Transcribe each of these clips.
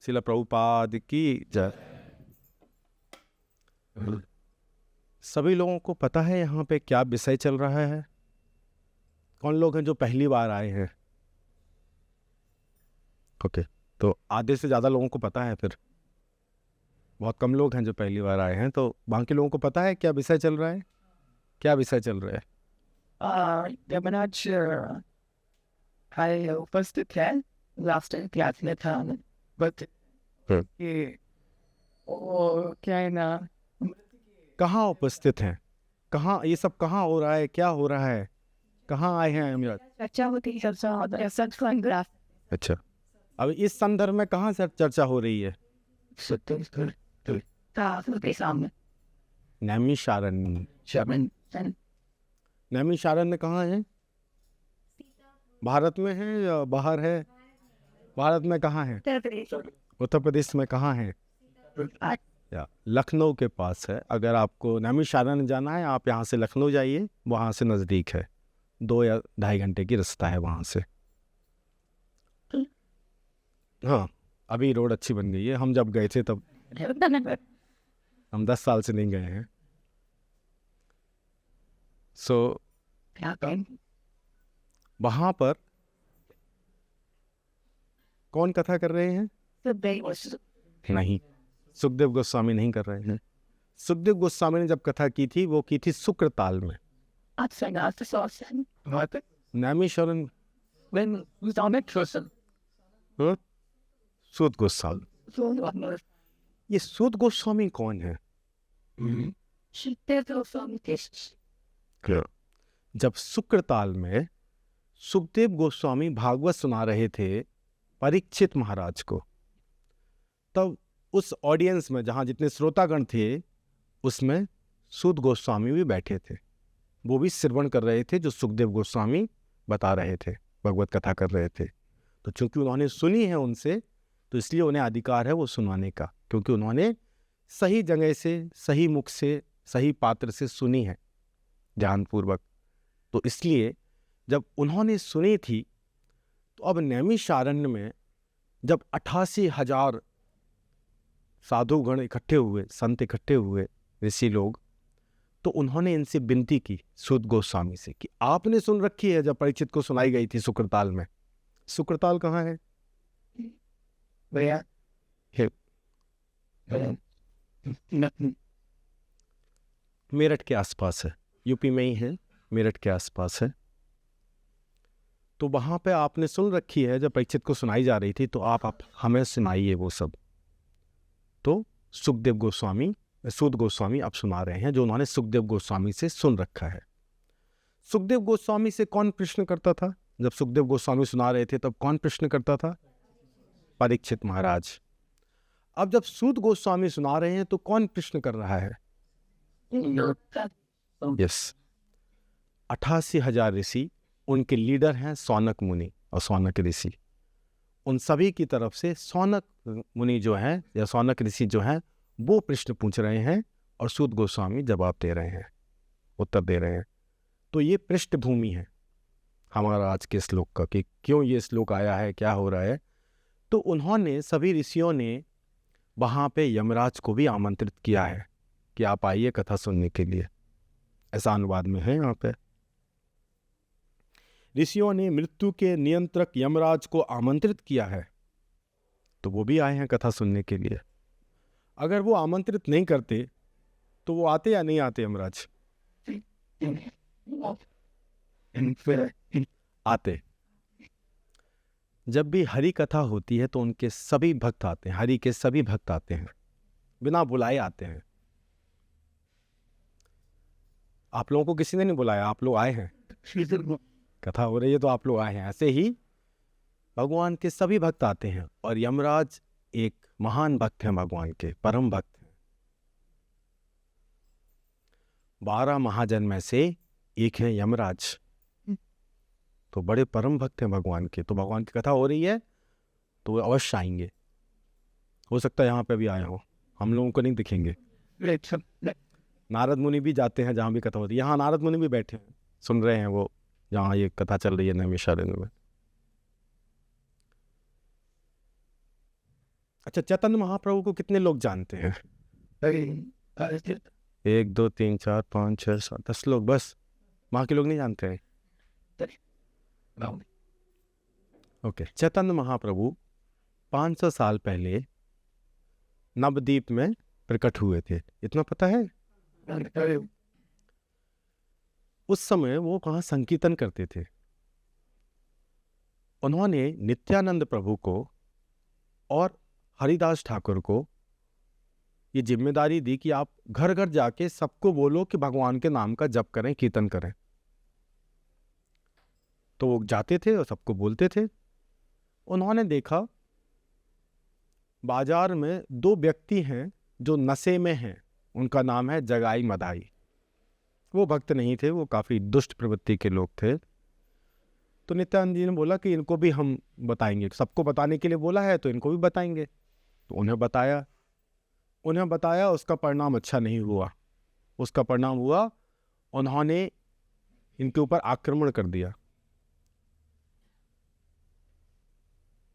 श्रील प्रभुपाद की जय। सभी लोगों को पता है यहाँ पे क्या विषय चल रहा है? कौन लोग हैं जो पहली बार आए हैं? ओके, तो आधे से ज़्यादा लोगों को पता है, फिर बहुत कम लोग हैं जो पहली बार आए हैं। तो बाकी लोगों को पता है क्या विषय चल रहा है? क्या विषय चल रहा है? यमुनाच उपस्थित है लास्ट क्लास में था, बट ये वो क्या है ना, कहाँ उपस्थित हैं? कहाँ ये सब कहाँ हो रहा है? क्या हो रहा है? कहाँ आए हैं हम? चर्चा होती है, चर्चा। अच्छा, अब इस संदर्भ में कहाँ से चर्चा हो रही है? सामने नैमिषारण्य। नैमिषारण्य कहाँ है? भारत में है या बाहर है? भारत में कहाँ है? उत्तर प्रदेश में कहाँ है? या लखनऊ के पास है। अगर आपको नैमिषारण्य जाना है, आप यहाँ से लखनऊ जाइए, वहाँ से नज़दीक है, 2 या 2.5 घंटे की रास्ता है वहाँ से। हाँ, अभी रोड अच्छी बन गई है। हम जब गए थे तब, हम 10 साल से नहीं गए हैं। सो वहाँ पर कौन कथा कर रहे हैं? नहीं, सुखदेव गोस्वामी नहीं कर रहे हैं। सुखदेव गोस्वामी ने जब कथा की थी, वो की थी शुक्रताल में। नैमिषारण्य सूत गोस्वामी। ये सूत गोस्वामी कौन है? जब शुक्रताल में सुखदेव गोस्वामी भागवत सुना रहे थे परीक्षित महाराज को, तब उस ऑडियंस में जहाँ जितने श्रोतागण थे, उसमें सूत गोस्वामी भी बैठे थे। वो भी श्रवण कर रहे थे जो सुखदेव गोस्वामी बता रहे थे, भगवत कथा कर रहे थे। तो चूंकि उन्होंने सुनी है उनसे, तो इसलिए उन्हें अधिकार है वो सुनाने का, क्योंकि उन्होंने सही जगह से, सही मुख से, सही पात्र से सुनी है ध्यानपूर्वक। तो इसलिए जब उन्होंने सुनी थी, तो अब नैमिषारण्य में जब 88,000 साधुगण इकट्ठे हुए, संत इकट्ठे हुए, ऋषि लोग, तो उन्होंने इनसे विनती की सूत गोस्वामी से कि आपने सुन रखी है जब परीक्षित को सुनाई गई थी शुक्रताल में। शुक्रताल कहाँ है? भैया मेरठ के आसपास है, यूपी में ही है, मेरठ के आसपास है। तो वहाँ पे आपने सुन रखी है जब परीक्षित को सुनाई जा रही थी, तो आप हमें सुनाइए वो सब। तो सुखदेव गोस्वामी, सूत गोस्वामी आप सुना रहे हैं जो उन्होंने सुखदेव गोस्वामी से सुन रखा है। सुखदेव गोस्वामी से कौन प्रश्न करता था? जब सुखदेव गोस्वामी सुना रहे थे तब कौन प्रश्न करता था? परीक्षित महाराज। अब जब सूत गोस्वामी सुना रहे हैं तो कौन प्रश्न कर रहा है? यस, 88,000 ऋषि, उनके लीडर हैं सौनक मुनि और सौनक ऋषि। उन सभी की तरफ से सौनक मुनि जो हैं या सौनक ऋषि जो हैं, वो प्रश्न पूछ रहे हैं और सूत गोस्वामी जवाब दे रहे हैं, उत्तर दे रहे हैं। तो ये पृष्ठभूमि है हमारा आज के श्लोक का कि क्यों ये श्लोक आया है, क्या हो रहा है। तो उन्होंने, सभी ऋषियों ने वहाँ पे यमराज को भी आमंत्रित किया है कि आप आइए कथा सुनने के लिए। ऐसा अनुवाद में है यहाँ पे। ऋषियों ने मृत्यु के नियंत्रक यमराज को आमंत्रित किया है, तो वो भी आए हैं कथा सुनने के लिए। अगर वो आमंत्रित नहीं करते तो वो आते या नहीं आते? यमराज आते। जब भी हरि कथा होती है तो उनके सभी भक्त आते हैं, हरि के सभी भक्त आते हैं, बिना बुलाए आते हैं। आप लोगों को किसी ने नहीं बुलाया, आप लोग आए हैं, कथा हो रही है तो आप लोग आए हैं। ऐसे ही भगवान के सभी भक्त आते हैं, और यमराज एक महान भक्त हैं, भगवान के परम भक्त हैं। 12 महाजन में से एक है यमराज, तो बड़े परम भक्त हैं भगवान के। तो भगवान की कथा हो रही है तो वो अवश्य आएंगे। हो सकता है यहाँ पे भी आए हो, हम लोगों को नहीं दिखेंगे। नारद मुनि भी जाते हैं जहाँ भी कथा होती है। यहाँ नारद मुनि भी बैठे हैं, सुन रहे हैं वो, जहाँ ये कथा चल रही है नैमिषारण्य में। अच्छा, चैतन्य महाप्रभु को कितने लोग जानते हैं? 1 2 3 4 5 6 7 10 लोग बस, वहाँ के लोग नहीं जानते हैं। ओके, चैतन्य महाप्रभु 500 साल पहले नवद्वीप में प्रकट हुए थे, इतना पता है? उस समय वो वहाँ संकीर्तन करते थे। उन्होंने नित्यानंद प्रभु को और हरिदास ठाकुर को ये जिम्मेदारी दी कि आप घर घर जाके सबको बोलो कि भगवान के नाम का जप करें, कीर्तन करें। तो वो जाते थे और सबको बोलते थे। उन्होंने देखा बाजार में 2 व्यक्ति हैं जो नशे में हैं, उनका नाम है जगाई मदाई। वो भक्त नहीं थे, वो काफ़ी दुष्ट प्रवृत्ति के लोग थे। तो नित्यानंद जी ने बोला कि इनको भी हम बताएंगे, सबको बताने के लिए बोला है तो इनको भी बताएंगे। तो उन्हें बताया, उसका परिणाम अच्छा नहीं हुआ। उसका परिणाम हुआ उन्होंने इनके ऊपर आक्रमण कर दिया।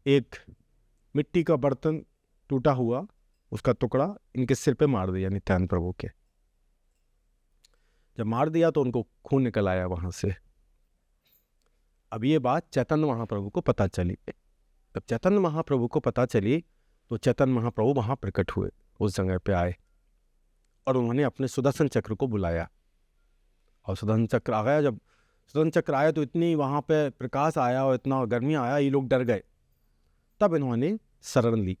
एक मिट्टी का बर्तन टूटा हुआ, उसका टुकड़ा इनके सिर पे मार दिया नित्यानंद प्रभु के। जब मार दिया तो उनको खून निकल आया वहां से। अब ये बात चैतन्य महाप्रभु को पता चली। तब चैतन्य महाप्रभु को पता चली तो चैतन्य महाप्रभु वहां प्रकट हुए, उस जगह पे आए और उन्होंने अपने सुदर्शन चक्र को बुलाया। और सुदर्शन चक्र आ गया। जब सुदर्शन चक्र आया तो इतनी वहां पे प्रकाश आया और इतना गर्मी आया, ये लोग डर गए। तब इन्होंने शरण ली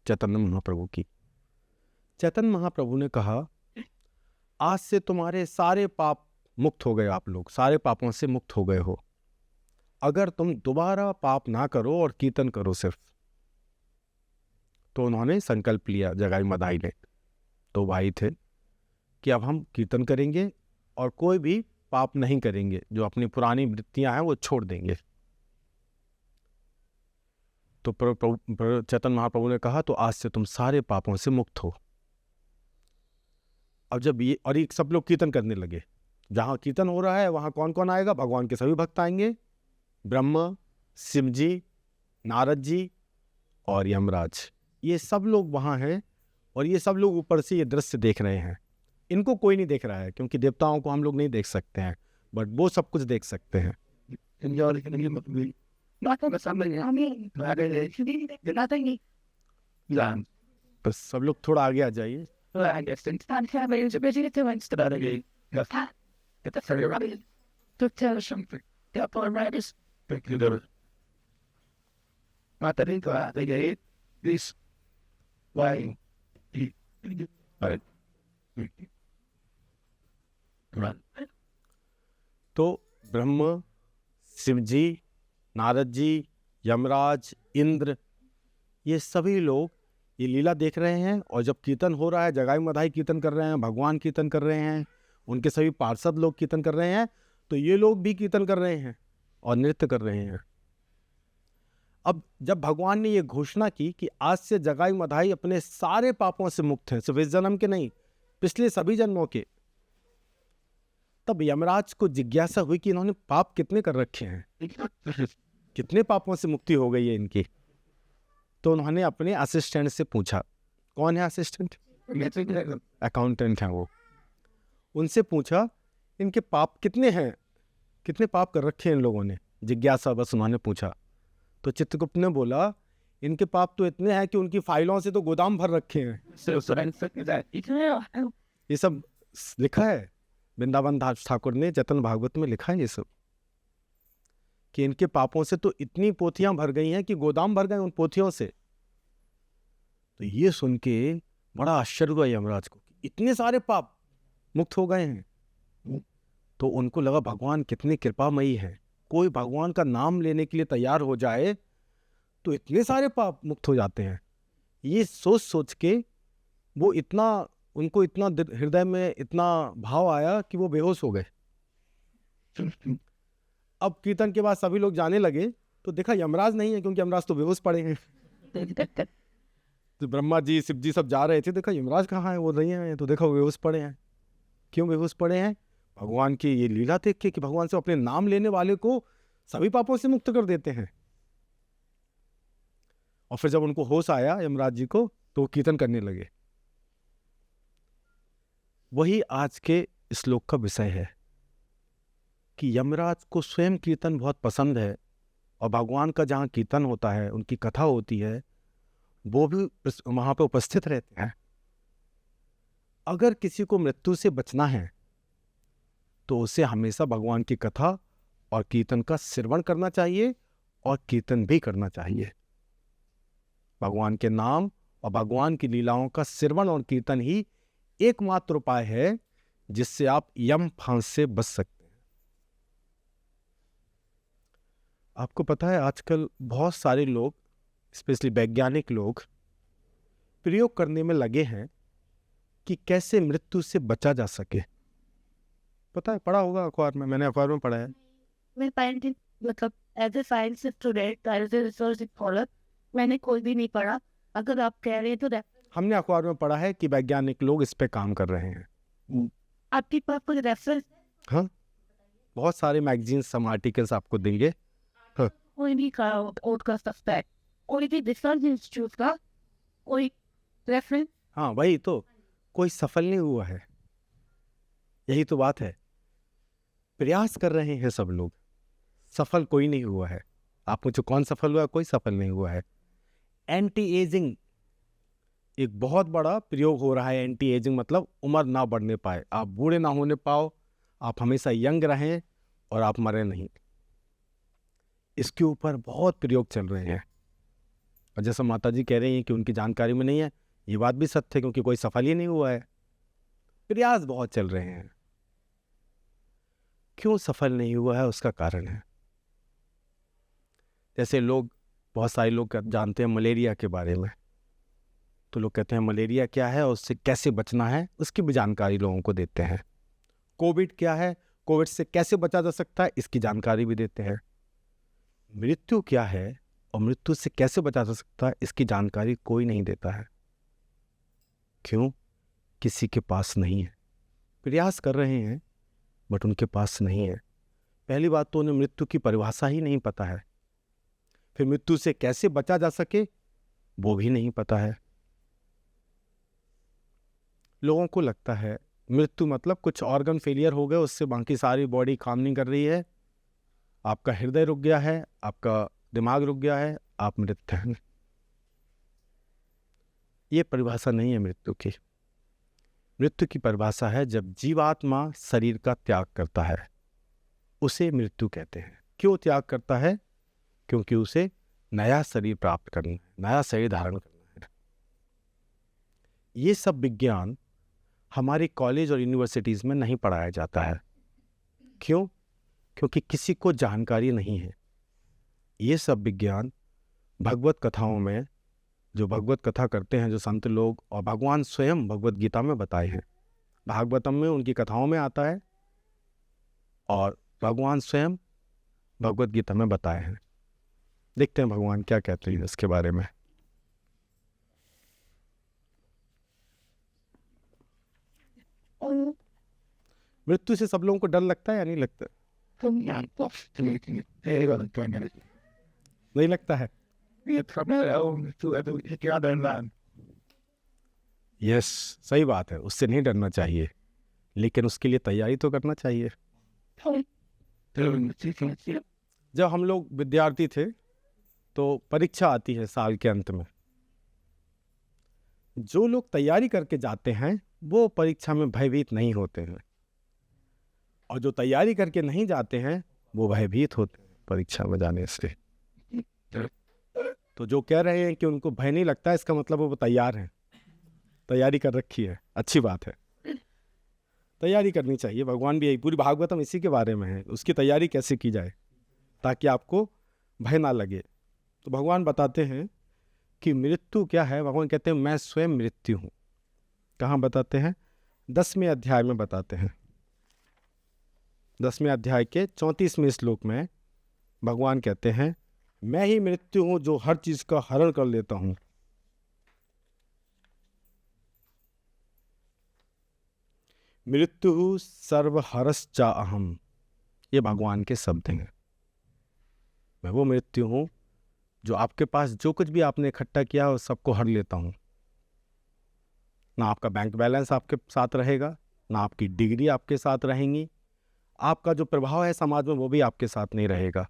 चैतन्य महाप्रभु की। चैतन्य महाप्रभु ने कहा, आज से तुम्हारे सारे पाप मुक्त हो गए, आप लोग सारे पापों से मुक्त हो गए हो, अगर तुम दोबारा पाप ना करो और कीर्तन करो सिर्फ। तो उन्होंने संकल्प लिया, जगाई मदाई ने, तो भाई थे, कि अब हम कीर्तन करेंगे और कोई भी पाप नहीं करेंगे, जो अपनी पुरानी वृत्तियां हैं वो छोड़ देंगे। तो चैतन्य महाप्रभु ने कहा, तो आज से तुम सारे पापों से मुक्त हो। अब जब ये और सब लोग कीर्तन करने लगे, जहां कीर्तन हो रहा है वहां कौन कौन आएगा? भगवान के सभी भक्त आएंगे, ब्रह्मा, शिव जी, नारद जी और यमराज, ये सब लोग वहां हैं। और ये सब लोग ऊपर से ये दृश्य देख रहे हैं। इनको कोई नहीं देख रहा है, क्योंकि देवताओं को हम लोग नहीं देख सकते हैं, बट वो सब कुछ देख सकते हैं। बस सब लोग थोड़ा आगे आ जाइए। तो ब्रह्मा, शिव जी, नारद जी, यमराज, इंद्र, ये सभी लोग ये लीला देख रहे हैं। और जब कीर्तन हो रहा है, जगाई मधाई कीर्तन कर रहे हैं, भगवान कीर्तन कर रहे हैं, उनके सभी पार्षद लोग कीर्तन कर रहे हैं, तो ये लोग भी कीर्तन कर रहे हैं और नृत्य कर रहे हैं। अब जब भगवान ने ये घोषणा की कि आज से जगाई मधाई अपने सारे पापों से मुक्त हैं, सिर्फ इस जन्म के नहीं, पिछले सभी जन्मों के, तब यमराज को जिज्ञासा हुई कि इन्होंने पाप कितने कर रखे हैं, कितने पापों से मुक्ति हो गई है इनकी। तो उन्होंने अपने असिस्टेंट से पूछा, कौन है असिस्टेंट? अकाउंटेंट है वो। उनसे पूछा, इनके पाप कितने हैं, कितने पाप कर रखे हैं इन लोगों ने? जिज्ञासा बस उन्होंने पूछा। तो चित्रगुप्त ने बोला, इनके पाप तो इतने हैं कि उनकी फाइलों से तो गोदाम भर रखे हैं। ये सब लिखा है, वृंदावन दास ठाकुर ने चैतन्य भागवत में लिखा है ये सब, कि इनके पापों से तो इतनी पोथियां भर गई हैं कि गोदाम भर गए उन पोथियों से। तो ये सुन के बड़ा आश्चर्य हुआ यमराज को, इतने सारे पाप मुक्त हो गए हैं। तो उनको लगा भगवान कितनी कृपामयी है, कोई भगवान का नाम लेने के लिए तैयार हो जाए तो इतने सारे पाप मुक्त हो जाते हैं। ये सोच सोच के वो उनको इतना हृदय में इतना भाव आया कि वो बेहोश हो गए। अब कीर्तन के बाद सभी लोग जाने लगे तो देखा यमराज नहीं है, क्योंकि यमराज तो बेहोश पड़े हैं। तो ब्रह्मा जी, शिव जी सब जा रहे थे, देखा यमराज कहाँ है, वो नहीं है। तो देखा वो बेहोश पड़े हैं। क्यों बेहोश पड़े हैं? भगवान की ये लीला देख के कि भगवान से अपने नाम लेने वाले को सभी पापों से मुक्त कर देते हैं। और फिर जब उनको होश आया यमराज जी को तो वो कीर्तन करने लगे। वही आज के श्लोक का विषय है कि यमराज को स्वयं कीर्तन बहुत पसंद है और भगवान का जहाँ कीर्तन होता है, उनकी कथा होती है, वो भी वहाँ पे उपस्थित रहते हैं। अगर किसी को मृत्यु से बचना है तो उसे हमेशा भगवान की कथा और कीर्तन का श्रवण करना चाहिए और कीर्तन भी करना चाहिए। भगवान के नाम और भगवान की लीलाओं का श्रवण और कीर्तन ही एकमात्र उपाय है जिससे आप यम फांस से बच सकते हैं। आपको पता है आजकल बहुत सारे लोग, स्पेशली वैज्ञानिक लोग, प्रयोग करने में लगे हैं कि कैसे मृत्यु से बचा जा सके। पता है, पढ़ा होगा अखबार में, मैंने अखबार में पढ़ा है। मैं साइंटिस्ट, मतलब as a science student, as a research scholar, मैंने कोई भी नहीं पढ़ा। अगर आप कह रहे हैं तो हमने अखबार में पढ़ा है कि वैज्ञानिक लोग इस पे काम कर रहे हैं। आपके पास कोई रेफरेंस? हाँ, बहुत सारे मैगजीन्स, हम आर्टिकल्स आपको देंगे। हाँ, कोई भी कोर्ट का सकता है, कोई भी रिसर्च इंस्टीट्यूट का कोई रेफरेंस? हाँ वही तो, कोई सफल नहीं हुआ है, यही तो बात है। प्रयास कर रहे हैं सब लोग, सफल कोई नहीं हुआ है। आप मुझे कौन सफल हुआ? कोई सफल नहीं हुआ है। एंटी एजिंग एक बहुत बड़ा प्रयोग हो रहा है। एंटी एजिंग मतलब उम्र ना बढ़ने पाए, आप बूढ़े ना होने पाओ, आप हमेशा यंग रहें और आप मरे नहीं। इसके ऊपर बहुत प्रयोग चल रहे हैं। और जैसा माता जी कह रही हैं कि उनकी जानकारी में नहीं है, ये बात भी सत्य है, क्योंकि कोई सफल ही नहीं हुआ है। प्रयास बहुत चल रहे हैं। क्यों सफल नहीं हुआ है, उसका कारण है। जैसे लोग, बहुत सारे लोग जानते हैं मलेरिया के बारे में, तो लोग कहते हैं मलेरिया क्या है और उससे कैसे बचना है, उसकी भी जानकारी लोगों को देते हैं। कोविड क्या है, कोविड से कैसे बचा जा सकता है, इसकी जानकारी भी देते हैं। मृत्यु क्या है और मृत्यु से कैसे बचा जा सकता है, इसकी जानकारी कोई नहीं देता है। क्यों? किसी के पास नहीं है। प्रयास कर रहे हैं बट उनके पास नहीं है। पहली बात तो उन्हें मृत्यु की परिभाषा ही नहीं पता है, फिर मृत्यु से कैसे बचा जा सके वो भी नहीं पता है। लोगों को लगता है मृत्यु मतलब कुछ ऑर्गन फेलियर हो गए, उससे बाकी सारी बॉडी काम नहीं कर रही है, आपका हृदय रुक गया है, आपका दिमाग रुक गया है, आप मृत हैं। ये परिभाषा नहीं है मृत्यु की। मृत्यु की परिभाषा है जब जीवात्मा शरीर का त्याग करता है, उसे मृत्यु कहते हैं। क्यों त्याग करता है? क्योंकि उसे नया शरीर प्राप्त करना है, नया शरीर धारण करना है। ये सब विज्ञान हमारे कॉलेज और यूनिवर्सिटीज में नहीं पढ़ाया जाता है। क्यों? क्योंकि किसी को जानकारी नहीं है। ये सब विज्ञान भगवत कथाओं में, जो भगवत कथा करते हैं जो संत लोग, और भगवान स्वयं भगवत गीता में बताए हैं। भागवतम में उनकी कथाओं में आता है और भगवान स्वयं भगवत गीता में बताए हैं। देखते हैं भगवान क्या कहते हैं इसके बारे में। मृत्यु से सब लोगों को डर लगता है या नहीं लगता? नहीं लगता है? यस, सही बात है, उससे नहीं डरना चाहिए, लेकिन उसके लिए तैयारी तो करना चाहिए। जब हम लोग विद्यार्थी थे तो परीक्षा आती है साल के अंत में। जो लोग तैयारी करके जाते हैं वो परीक्षा में भयभीत नहीं होते हैं, और जो तैयारी करके नहीं जाते हैं वो भयभीत होते हैं परीक्षा में जाने से। तो जो कह रहे हैं कि उनको भय नहीं लगता, इसका मतलब वो तैयार हैं, तैयारी कर रखी है, अच्छी बात है। तैयारी करनी चाहिए, भगवान भी यही, पूरी भागवतम इसी के बारे में है, उसकी तैयारी कैसे की जाए ताकि आपको भय ना लगे। तो भगवान बताते हैं कि मृत्यु क्या है। भगवान कहते हैं मैं स्वयं मृत्यु हूँ। कहाँ बताते हैं? 10वें अध्याय में बताते हैं। 10वें अध्याय के 34वें श्लोक में भगवान कहते हैं मैं ही मृत्यु हूँ जो हर चीज का हरण कर लेता हूँ। मृत्यु सर्वहरश्चा अहम, ये भगवान के शब्द हैं। मैं वो मृत्यु हूँ जो आपके पास जो कुछ भी आपने इकट्ठा किया है, उस सबको हर लेता हूँ। ना आपका बैंक बैलेंस आपके साथ रहेगा, ना आपकी डिग्री आपके साथ रहेंगी, आपका जो प्रभाव है समाज में वो भी आपके साथ नहीं रहेगा,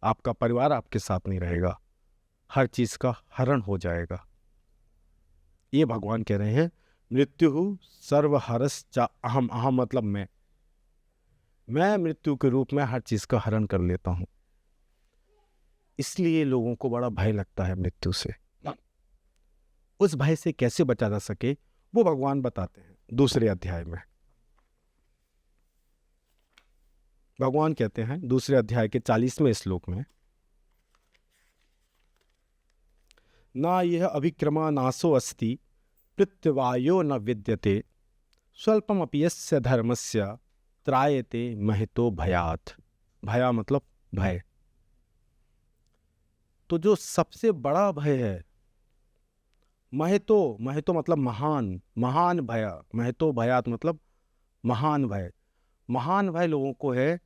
आपका परिवार आपके साथ नहीं रहेगा, हर चीज का हरण हो जाएगा। ये भगवान कह रहे हैं, मृत्यु सर्वहरस चा अहम। अहम मतलब मैं मृत्यु के रूप में हर चीज का हरण कर लेता हूं। इसलिए लोगों को बड़ा भय लगता है मृत्यु से। उस भय से कैसे बचा जा सके वो भगवान बताते हैं दूसरे अध्याय में। भगवान कहते हैं दूसरे अध्याय के 40वें श्लोक में, ना यह अभिक्रमा नासो अस्ति प्रत्यवायो न विद्यते स्वल्पमपि यस्य धर्मस्य त्रायते महितो भयात्। भया मतलब भय। तो जो सबसे बड़ा भय है, महितो मतलब महान, महान भया, महितो भयात् मतलब महान भय। महान भय लोगों को है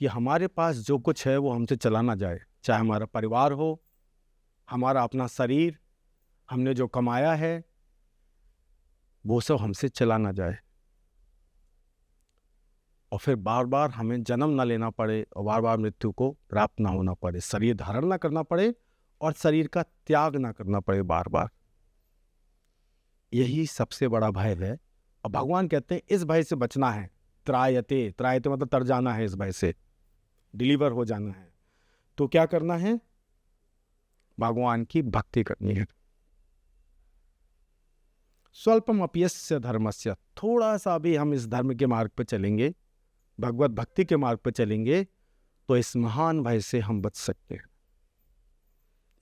कि हमारे पास जो कुछ है वो हमसे चला ना जाए, चाहे हमारा परिवार हो, हमारा अपना शरीर, हमने जो कमाया है वो सब हमसे चला ना जाए, और फिर बार बार हमें जन्म ना लेना पड़े और बार बार मृत्यु को प्राप्त ना होना पड़े, शरीर धारण ना करना पड़े और शरीर का त्याग ना करना पड़े बार बार। यही सबसे बड़ा भय है। और भगवान कहते हैं इस भय से बचना है। त्रायते, त्रायते मतलब तर जाना है, इस भय से डिलीवर हो जाना है। तो क्या करना है? भगवान की भक्ति करनी है। स्वल्पम अपयस्य धर्मस्य, थोड़ा सा भी हम इस धर्म के मार्ग पर चलेंगे, भगवत भक्ति के मार्ग पर चलेंगे, तो इस महान भय से हम बच सकते हैं।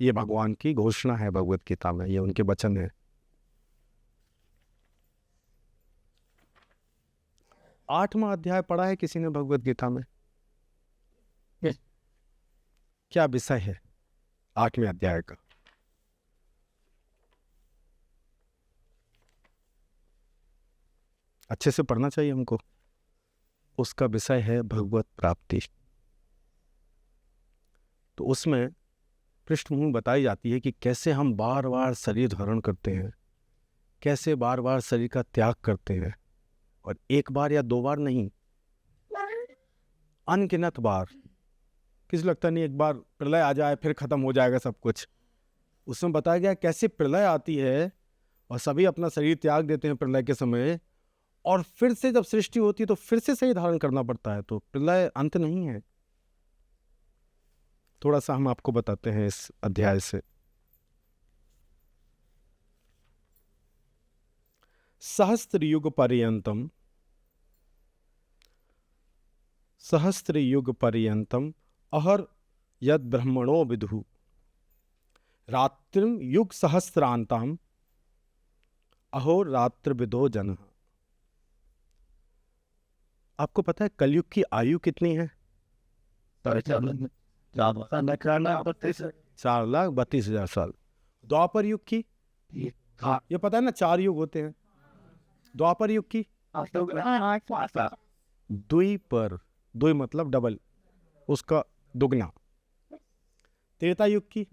ये भगवान की घोषणा है भगवत गीता में, ये उनके वचन है। 8वां अध्याय पढ़ा है किसी ने भगवत गीता में? क्या विषय है 8वें अध्याय का? अच्छे से पढ़ना चाहिए हमको। उसका विषय है भगवत प्राप्ति। तो उसमें पृष्ठभूमि बताई जाती है कि कैसे हम बार बार शरीर धारण करते हैं, कैसे बार बार शरीर का त्याग करते हैं, और एक बार या दो बार नहीं, अनगिनत बार। किसी लगता नहीं एक बार प्रलय आ जाए फिर खत्म हो जाएगा सब कुछ। उसमें बताया गया कैसे प्रलय आती है और सभी अपना शरीर त्याग देते हैं प्रलय के समय, और फिर से जब सृष्टि होती है तो फिर से शरीर धारण करना पड़ता है। तो प्रलय अंत नहीं है। थोड़ा सा हम आपको बताते हैं इस अध्याय से। सहस्त्र युग पर्यंतम अहर यद ब्रह्मणो विदुः रात्रिम युग सहस्रांतम अहो रात्र विदो जन। आपको पता है कलयुग की आयु कितनी है? 4,32,000 साल। द्वापर युग की, ये पता है ना 4 युग होते हैं। द्वापर युग की द्विपर, द्वि मतलब डबल, उसका दुगना। त्रेता युग की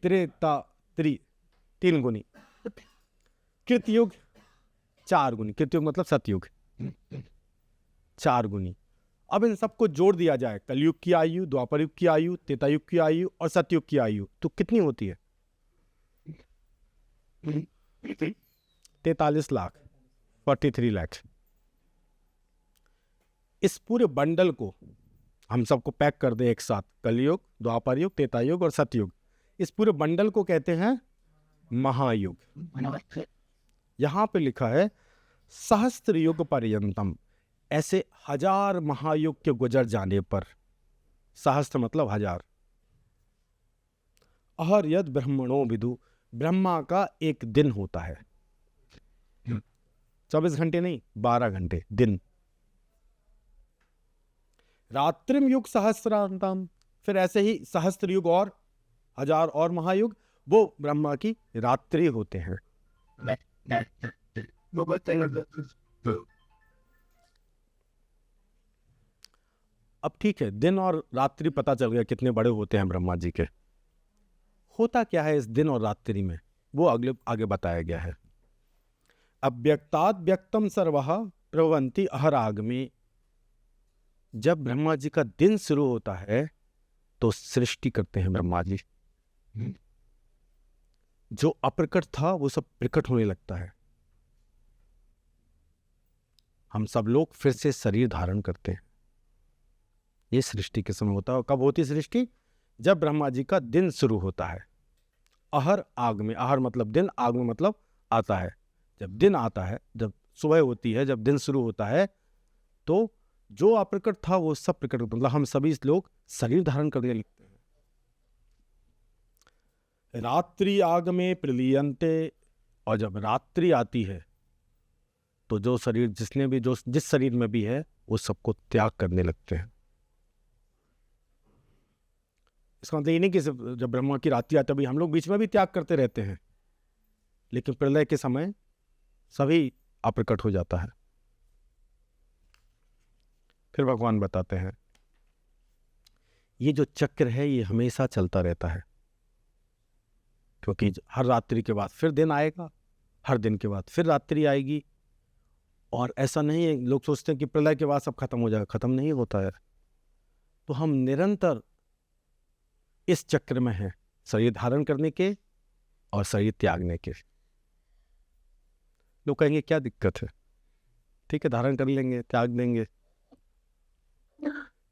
त्रेता 3 गुनी। कृतयुग 4 गुनी, कृतयुग मतलब सतयुग 4 गुनी। अब इन सबको जोड़ दिया जाए, कलयुग की आयु, द्वापर युग की आयु, त्रेता युग की आयु और सतयुग की आयु, तो कितनी होती है? 43 लाख, 43 लाख। इस पूरे बंडल को हम सबको पैक कर दे एक साथ, कलयुग, द्वापर युग, त्रेता युग और सतयुग, इस पूरे बंडल को कहते हैं महायुग। यहां पे लिखा है सहस्त्र युग पर्यंतम, ऐसे 1000 महायुग के गुजर जाने पर, सहस्त्र मतलब 1000, अहर यद ब्रह्मणो विदु, ब्रह्मा का एक दिन होता है। 24 घंटे नहीं, 12 घंटे दिन। रात्रिम युग सहस्रांतम, फिर ऐसे ही सहस्त्र युग और 1000 और महायुग, वो ब्रह्मा की रात्रि होते हैं। अब ठीक है, दिन और रात्रि पता चल गया कितने बड़े होते हैं ब्रह्मा जी के। होता क्या है इस दिन और रात्रि में, वो आगे बताया गया है। अव्यक्तात् व्यक्तम सर्वः प्रभवन्ति अहरागमे। जब ब्रह्मा जी का दिन शुरू होता है तो सृष्टि करते हैं ब्रह्मा जी। जो अप्रकट था वो सब प्रकट होने लगता है। हम सब लोग फिर से शरीर धारण करते हैं। ये सृष्टि के समय होता है। कब होती सृष्टि? जब ब्रह्मा जी का दिन शुरू होता है। अहर आग में, अहर मतलब दिन, आग में मतलब आता है। जब दिन आता है, जब सुबह होती है, जब दिन शुरू होता है, तो जो अप्रकट था वो सब प्रकट होता है। मतलब हम सभी लोग शरीर धारण करने लगते हैं। रात्रि आग में प्रलीयन्ते, और जब रात्रि आती है तो जो शरीर जिसने भी जो जिस शरीर में भी है वो सबको त्याग करने लगते हैं। इसका मतलब ये नहीं कि जब ब्रह्मा की रात्रि आती है, हम लोग बीच में भी त्याग करते रहते हैं, लेकिन प्रलय के समय सभी अप्रकट हो जाता है। फिर भगवान बताते हैं ये जो चक्र है ये हमेशा चलता रहता है, क्योंकि हर रात्रि के बाद फिर दिन आएगा, हर दिन के बाद फिर रात्रि आएगी। और ऐसा नहीं है, लोग सोचते हैं कि प्रलय के बाद सब खत्म हो जाएगा, खत्म नहीं होता है। तो हम निरंतर इस चक्र में हैं, शरीर धारण करने के और शरीर त्यागने के। लोग कहेंगे क्या दिक्कत है, ठीक है धारण कर लेंगे, त्याग देंगे।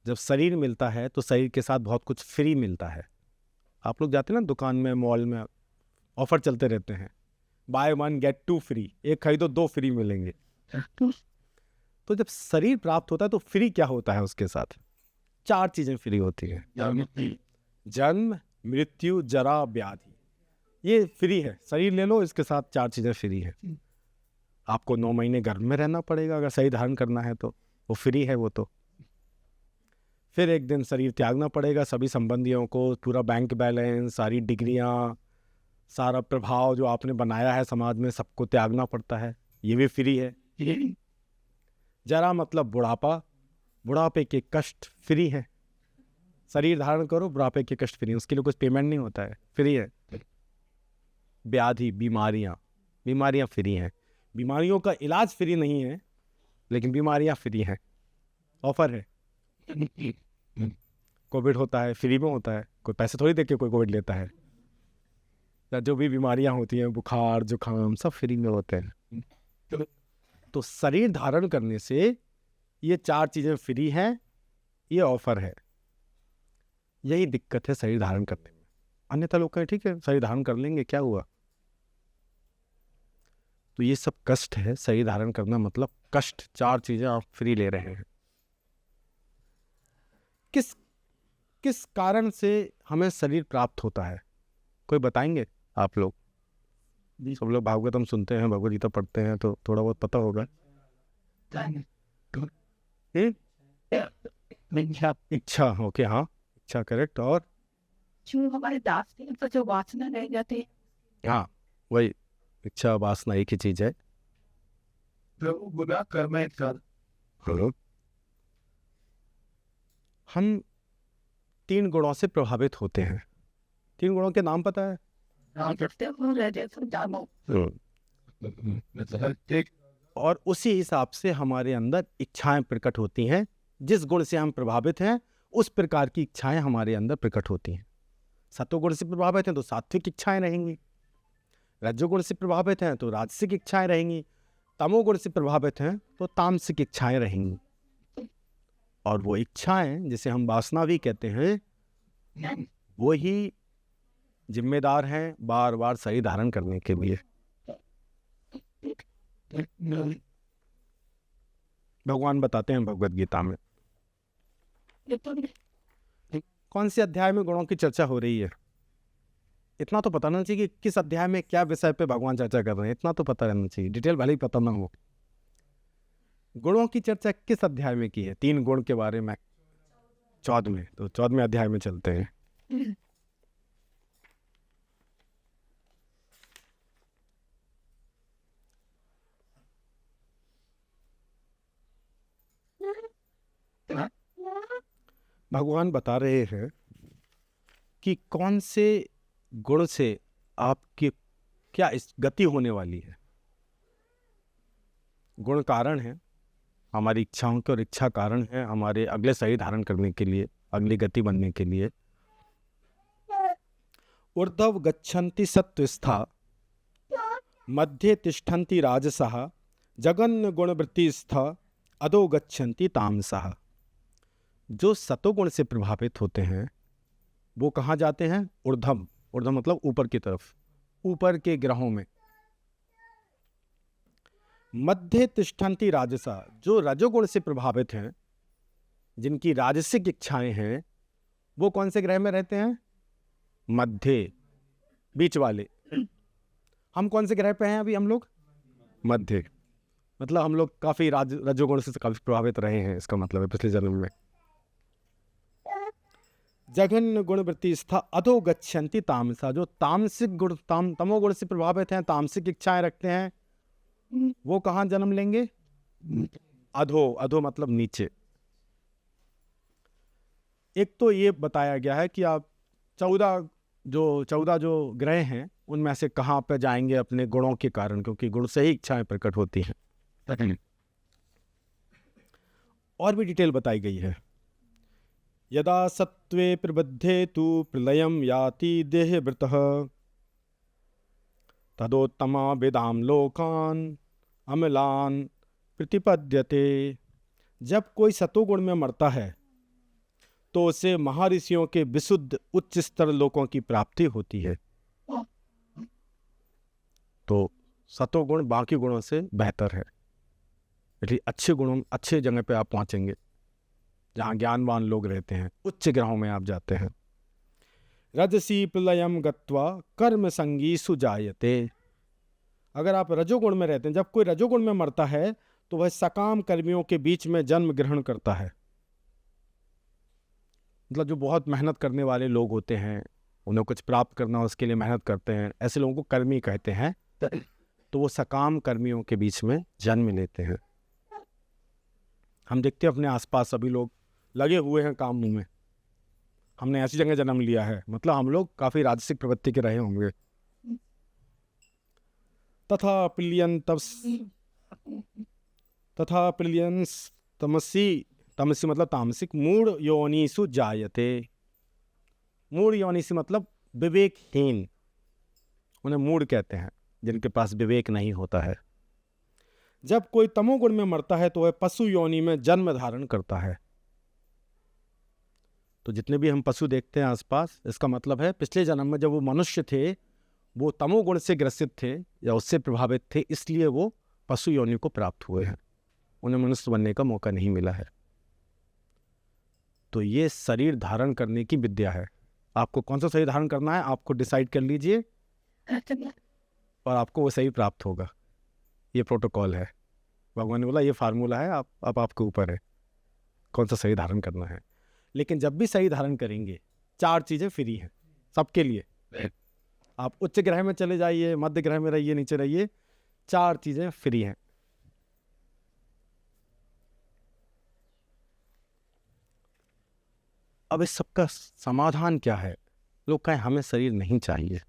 जब शरीर मिलता है तो शरीर के साथ बहुत कुछ फ्री मिलता है। आप लोग जाते हैं ना दुकान में, मॉल में, ऑफर चलते रहते हैं, बाय 1 गेट 2 फ्री, एक खरीदो 2 फ्री मिलेंगे। तो जब शरीर प्राप्त होता है तो फ्री क्या होता है उसके साथ? 4 चीजें फ्री होती हैं। जन्म, मृत्यु, जरा, व्याधि। ये फ्री है, शरीर ले लो, इसके साथ 4 चीजें फ्री है। आपको 9 महीने गर्भ में रहना पड़ेगा अगर शरीर धारण करना है, तो वो फ्री है वो तो। फिर एक दिन शरीर त्यागना पड़ेगा, सभी संबंधियों को, पूरा बैंक बैलेंस, सारी डिग्रियां, सारा प्रभाव जो आपने बनाया है समाज में, सबको त्यागना पड़ता है, ये भी फ्री है। जरा मतलब बुढ़ापा, बुढ़ापे के कष्ट फ्री है। शरीर धारण करो, बुढ़ापे के कष्ट फ्री है, उसके लिए कुछ पेमेंट नहीं होता है, फ्री है। व्याधि, बीमारियां, बीमारियां फ्री हैं। बीमारियों का इलाज फ्री नहीं है, लेकिन बीमारियां फ्री हैं, ऑफर है। कोविड होता है, फ्री में होता है, कोई पैसे थोड़ी दे के कोई कोविड लेता है। या जो भी बीमारियां होती हैं, बुखार, जुकाम, सब फ्री में होते हैं। तो शरीर धारण करने से ये 4 चीजें फ्री हैं, ये ऑफर है। यही दिक्कत है शरीर धारण करने में। अन्यथा लोग कहें ठीक है शरीर धारण कर लेंगे, क्या हुआ? तो ये सब कष्ट है, शरीर धारण करना मतलब कष्ट। 4 चीजें आप फ्री ले रहे हैं। किस किस कारण से हमें शरीर प्राप्त होता है, कोई बताएंगे? आप लोग सब लोग भागवतम सुनते हैं, भगवद गीता पढ़ते हैं, तो थोड़ा बहुत पता होगा। इच्छा, ओके, हाँ, इच्छा करेक्ट। और जो हमारे दांत के ऊपर जो वासना रह जाती है, हाँ, वही इच्छा वासना एक ही चीज है। प्रभु गुना कर्म कर। हम 3 गुणों से प्रभावित होते हैं। 3 गुणों के नाम पता है? वो रह जाते जानो। एक और उसी हिसाब से हमारे अंदर इच्छाएं प्रकट होती हैं। जिस गुण से हम प्रभावित हैं उस प्रकार की इच्छाएं हमारे अंदर प्रकट होती हैं। सत्वगुण से प्रभावित हैं तो सात्विक इच्छाएं रहेंगी, रजोगुण से प्रभावित हैं तो राजसिक इच्छाएं रहेंगी, तमोगुण से प्रभावित हैं तो तामसिक इच्छाएं रहेंगी। और वो इच्छाएं जिसे हम वासना भी कहते हैं, वो ही जिम्मेदार हैं बार बार शरीर धारण करने के लिए। भगवान बताते हैं भगवद गीता में, कौन से अध्याय में गुणों की चर्चा हो रही है, इतना तो पता रहना चाहिए कि किस अध्याय में क्या विषय पे भगवान चर्चा कर रहे हैं, इतना तो पता रहना चाहिए। डिटेल भले ही पता ना हो। गुणों की चर्चा किस अध्याय में की है? 3 गुण के बारे में 14वें, तो 14वें अध्याय में चलते हैं। भगवान बता रहे हैं कि कौन से गुण से आपकी क्या इस गति होने वाली है। गुण कारण है हमारी इच्छाओं के, और इच्छा कारण है हमारे अगले शरीर धारण करने के लिए, अगली गति बनने के लिए। ऊर्ध्व गच्छन्ति सत्वस्था, मध्ये तिष्ठन्ति राजसः, जगन्न गुणवृत्तिस्था, अधो गच्छन्ति तामसः। जो सतोगुण से प्रभावित होते हैं वो कहाँ जाते हैं? ऊर्ध्व। ऊर्ध्व मतलब ऊपर की तरफ, ऊपर के ग्रहों में। मध्य तिष्ठन्ति राजसा, जो रजोगुण से प्रभावित हैं, जिनकी राजसिक इच्छाएं हैं, वो कौन से ग्रह में रहते हैं? मध्य, बीच वाले। हम कौन से ग्रह पे हैं अभी हम लोग? मध्य। मतलब हम लोग काफी रजोगुण से काफी प्रभावित रहे हैं, इसका मतलब है पिछले जन्म में। जघन्य गुणवृत्ति स्था, अधो गच्छन्ति तामसा, जो तामसिक गुण, तमोगुण से प्रभावित हैं, तामसिक इच्छाएं रखते हैं, वो कहाँ जन्म लेंगे? अधो। अधो मतलब नीचे। एक तो ये बताया गया है कि आप 14 जो ग्रह हैं उनमें से कहाँ पे जाएंगे अपने गुणों के कारण, क्योंकि गुण से ही इच्छाएं प्रकट होती हैं। और भी डिटेल बताई गई है। यदा सत्वे प्रबद्धे तु प्रलयम याति देहवृतः, तदोत्तमा वेदाम लोकान अमलान प्रतिपद्यते। जब कोई सतोगुण में मरता है तो उसे महर्षियों के विशुद्ध उच्च स्तर लोकों की प्राप्ति होती है। तो सतोगुण बाकी गुणों से बेहतर है, इसलिए अच्छे गुणों, अच्छे जगह पे आप पहुंचेंगे जहां ज्ञानवान लोग रहते हैं, उच्च ग्रहों में आप जाते हैं। रजसी प्रलयम गत्वा कर्म संगी सुजायते। अगर आप रजोगुण में रहते हैं, जब कोई रजोगुण में मरता है तो वह सकाम कर्मियों के बीच में जन्म ग्रहण करता है। मतलब जो बहुत मेहनत करने वाले लोग होते हैं, उन्हें कुछ प्राप्त करना उसके लिए मेहनत करते हैं, ऐसे लोगों को कर्मी कहते हैं। तो वो सकाम कर्मियों के बीच में जन्म लेते हैं। हम देखते हैं अपने आसपास सभी लोग लगे हुए हैं काम में, हमने ऐसी जगह जन्म लिया है, मतलब हम लोग काफी राजसिक प्रवृत्ति के रहे होंगे। तथा प्रिलियंस तमसी मतलब तामसिक, मूढ़ योनिसु जायते। मूढ़ योनि से मतलब विवेकहीन, उन्हें मूढ़ कहते हैं, जिनके पास विवेक नहीं होता है। जब कोई तमोगुण में मरता है तो वह पशु योनि में जन्म धारण करता है। तो जितने भी हम पशु देखते हैं आसपास, इसका मतलब है पिछले जन्म में जब वो मनुष्य थे वो तमोगुण से ग्रसित थे या उससे प्रभावित थे, इसलिए वो पशु योनि को प्राप्त हुए हैं, उन्हें मनुष्य बनने का मौका नहीं मिला है। तो ये शरीर धारण करने की विद्या है। आपको कौन सा शरीर धारण करना है आपको डिसाइड कर लीजिए और आपको वो सही प्राप्त होगा। ये प्रोटोकॉल है, भगवान ने बोला ये फार्मूला है, अब आपके ऊपर है कौन सा सही धारण करना है। लेकिन जब भी सही धारण करेंगे 4 चीजें फ्री हैं सबके लिए। आप उच्च ग्रह में चले जाइए, मध्य ग्रह में रहिए, नीचे रहिए, 4 चीजें फ्री हैं। अब इस सबका समाधान क्या है? लोग कहें हमें शरीर नहीं चाहिए,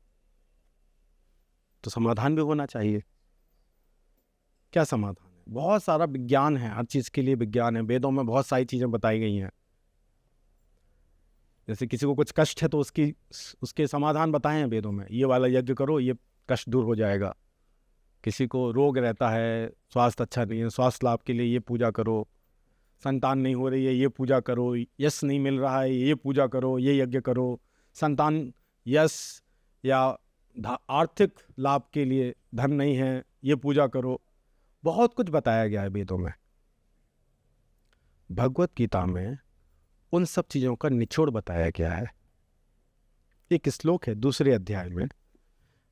तो समाधान भी होना चाहिए। क्या समाधान है? बहुत सारा विज्ञान है, हर चीज के लिए विज्ञान है। वेदों में बहुत सारी चीजें बताई गई हैं। जैसे किसी को कुछ कष्ट है तो उसके समाधान बताए हैं वेदों में, ये वाला यज्ञ करो ये कष्ट दूर हो जाएगा। किसी को रोग रहता है, स्वास्थ्य अच्छा नहीं है, स्वास्थ्य लाभ के लिए ये पूजा करो। संतान नहीं हो रही है, ये पूजा करो। यश नहीं मिल रहा है, ये पूजा करो, ये यज्ञ करो। संतान, यश या आर्थिक लाभ के लिए धन नहीं है, ये पूजा करो। बहुत कुछ बताया गया है वेदों में। भगवत गीता में उन सब चीज़ों का निचोड़ बताया गया है। एक श्लोक है 2 अध्याय में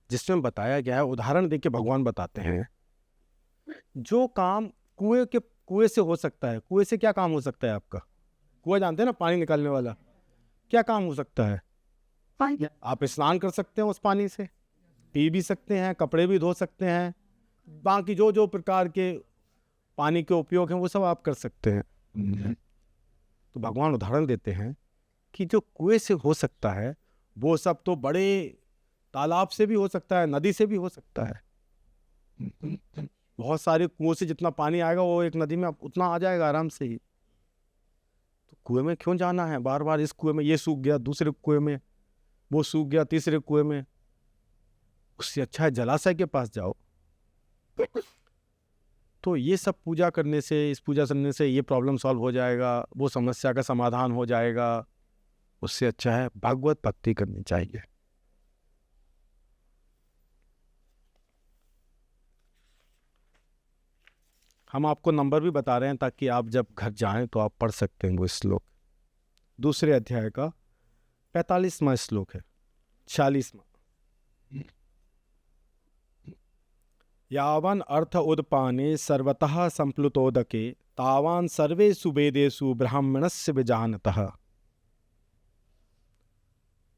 जिसमें बताया गया है, उदाहरण देके भगवान बताते हैं, जो काम कुएं से हो सकता है। कुएं से क्या काम हो सकता है आपका? कुआं जानते हैं ना, पानी निकालने वाला। क्या काम हो सकता है? आप स्नान कर सकते हैं उस पानी से, पी भी सकते हैं, कपड़े भी धो सकते हैं, बाकी जो प्रकार के पानी के उपयोग हैं वो सब आप कर सकते हैं। तो भगवान उदाहरण देते हैं कि जो कुएं से हो सकता है वो सब तो बड़े तालाब से भी हो सकता है, नदी से भी हो सकता है। बहुत सारे कुओं से जितना पानी आएगा वो एक नदी में उतना आ जाएगा आराम से ही। तो कुएं में क्यों जाना है बार बार? इस कुएं में ये सूख गया, दूसरे कुएं में वो सूख गया, तीसरे कुएं में। उससे अच्छा है जलाशय के पास जाओ। तो ये सब पूजा करने से, इस पूजा करने से ये प्रॉब्लम सॉल्व हो जाएगा, वो समस्या का समाधान हो जाएगा। उससे अच्छा है भागवत भक्ति करनी चाहिए। हम आपको नंबर भी बता रहे हैं ताकि आप जब घर जाएं तो आप पढ़ सकते हैं वो श्लोक। दूसरे अध्याय का 45वां श्लोक है, 46वां। यावन अर्थ उदपाने सर्वतः संप्लुतोदके तावान सर्वेषु वेदेषु ब्राह्मणस्य विजानतः।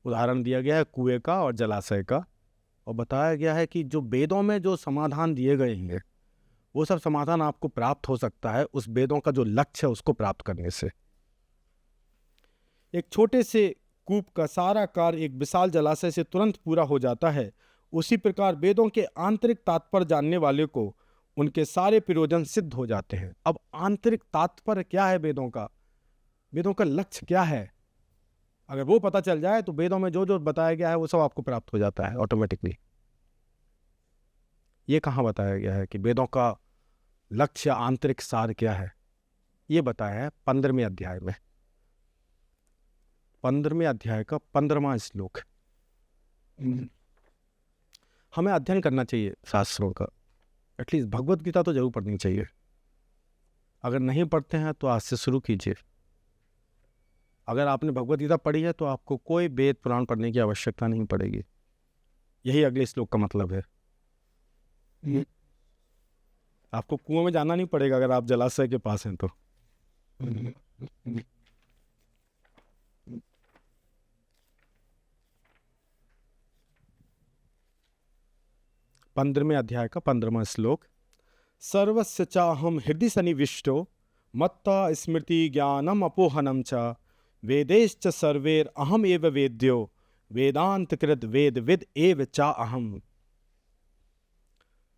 उदाहरण दिया गया है कुएं का और जलाशय का, और बताया गया है कि जो वेदों में जो समाधान दिए गए हैं वो सब समाधान आपको प्राप्त हो सकता है उस वेदों का जो लक्ष्य है उसको प्राप्त करने से। एक छोटे से कूप का सारा कार्य एक विशाल जलाशय से तुरंत पूरा हो जाता है, उसी प्रकार वेदों के आंतरिक तात्पर्य जानने वाले को उनके सारे प्रयोजन सिद्ध हो जाते हैं। अब आंतरिक तात्पर्य क्या है वेदों का लक्ष्य क्या है, अगर वो पता चल जाए तो वेदों में जो जो बताया गया है वो सब आपको प्राप्त हो जाता है ऑटोमेटिकली। ये कहाँ बताया गया है कि वेदों का लक्ष्य आंतरिक सार क्या है? ये बताया है 15वें अध्याय में। 15वें अध्याय का 15वां श्लोक। हमें अध्ययन करना चाहिए शास्त्रों का, एटलीस्ट भगवत गीता तो जरूर पढ़नी चाहिए। अगर नहीं पढ़ते हैं तो आज से शुरू कीजिए। अगर आपने भगवत गीता पढ़ी है तो आपको कोई वेद पुराण पढ़ने की आवश्यकता नहीं पड़ेगी। यही अगले श्लोक का मतलब है। आपको कुआं में जाना नहीं पड़ेगा अगर आप जलाशय के पास हैं तो। 15वें अध्याय का 15वां श्लोक। सर्वस्य चाहम हृदि सन्निविष्टो मत्ता स्मृति ज्ञानम अपोहनम च वेदैश्च सर्वैर अहम एव वेद्यो वेदांत कृत वेद विद एव चा अहम।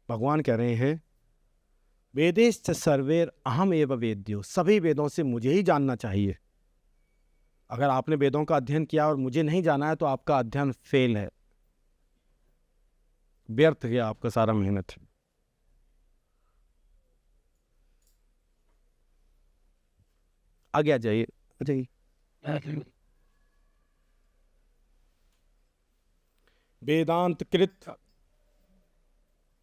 भगवान कह रहे हैं वेदैश्च सर्वैर अहम एव वेद्यो, सभी वेदों से मुझे ही जानना चाहिए। अगर आपने वेदों का अध्ययन किया और मुझे नहीं जाना है तो आपका अध्ययन फेल है, व्यर्थ गया आपका सारा मेहनत। आगे आ जाइए, आ जाइए। वेदांत कृत,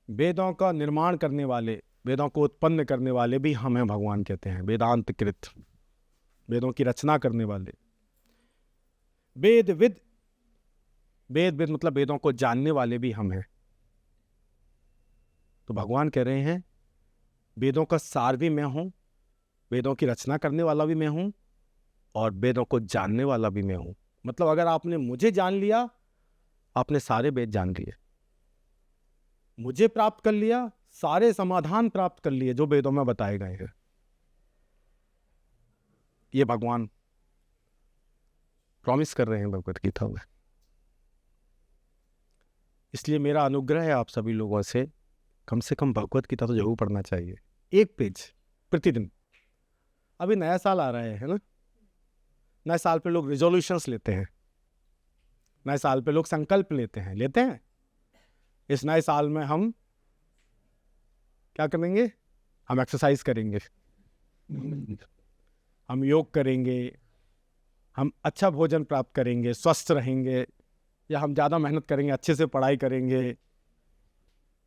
वेदों का निर्माण करने वाले, वेदों को उत्पन्न करने वाले भी हम हैं, भगवान कहते हैं वेदांत कृत, वेदों की रचना करने वाले। वेद विद, वेद विद मतलब वेदों को जानने वाले भी हम हैं। तो भगवान कह रहे हैं वेदों का सार भी मैं हूं, वेदों की रचना करने वाला भी मैं हूं, और वेदों को जानने वाला भी मैं हूं। मतलब अगर आपने मुझे जान लिया, आपने सारे वेद जान लिए। मुझे प्राप्त कर लिया, सारे समाधान प्राप्त कर लिए जो वेदों में बताए गए हैं। ये भगवान प्रॉमिस कर रहे हैं भगवत गीता में। इसलिए मेरा अनुग्रह है आप सभी लोगों से कम भगवत गीता तो जरूर पढ़ना चाहिए, एक पेज प्रतिदिन। अभी नया साल आ रहा है ना, नए साल पे लोग रिजोल्यूशंस लेते हैं, नए साल पे लोग संकल्प लेते हैं। इस नए साल में हम क्या करेंगे? हम एक्सरसाइज करेंगे, हम योग करेंगे, हम अच्छा भोजन प्राप्त करेंगे, स्वस्थ रहेंगे, या हम ज़्यादा मेहनत करेंगे, अच्छे से पढ़ाई करेंगे,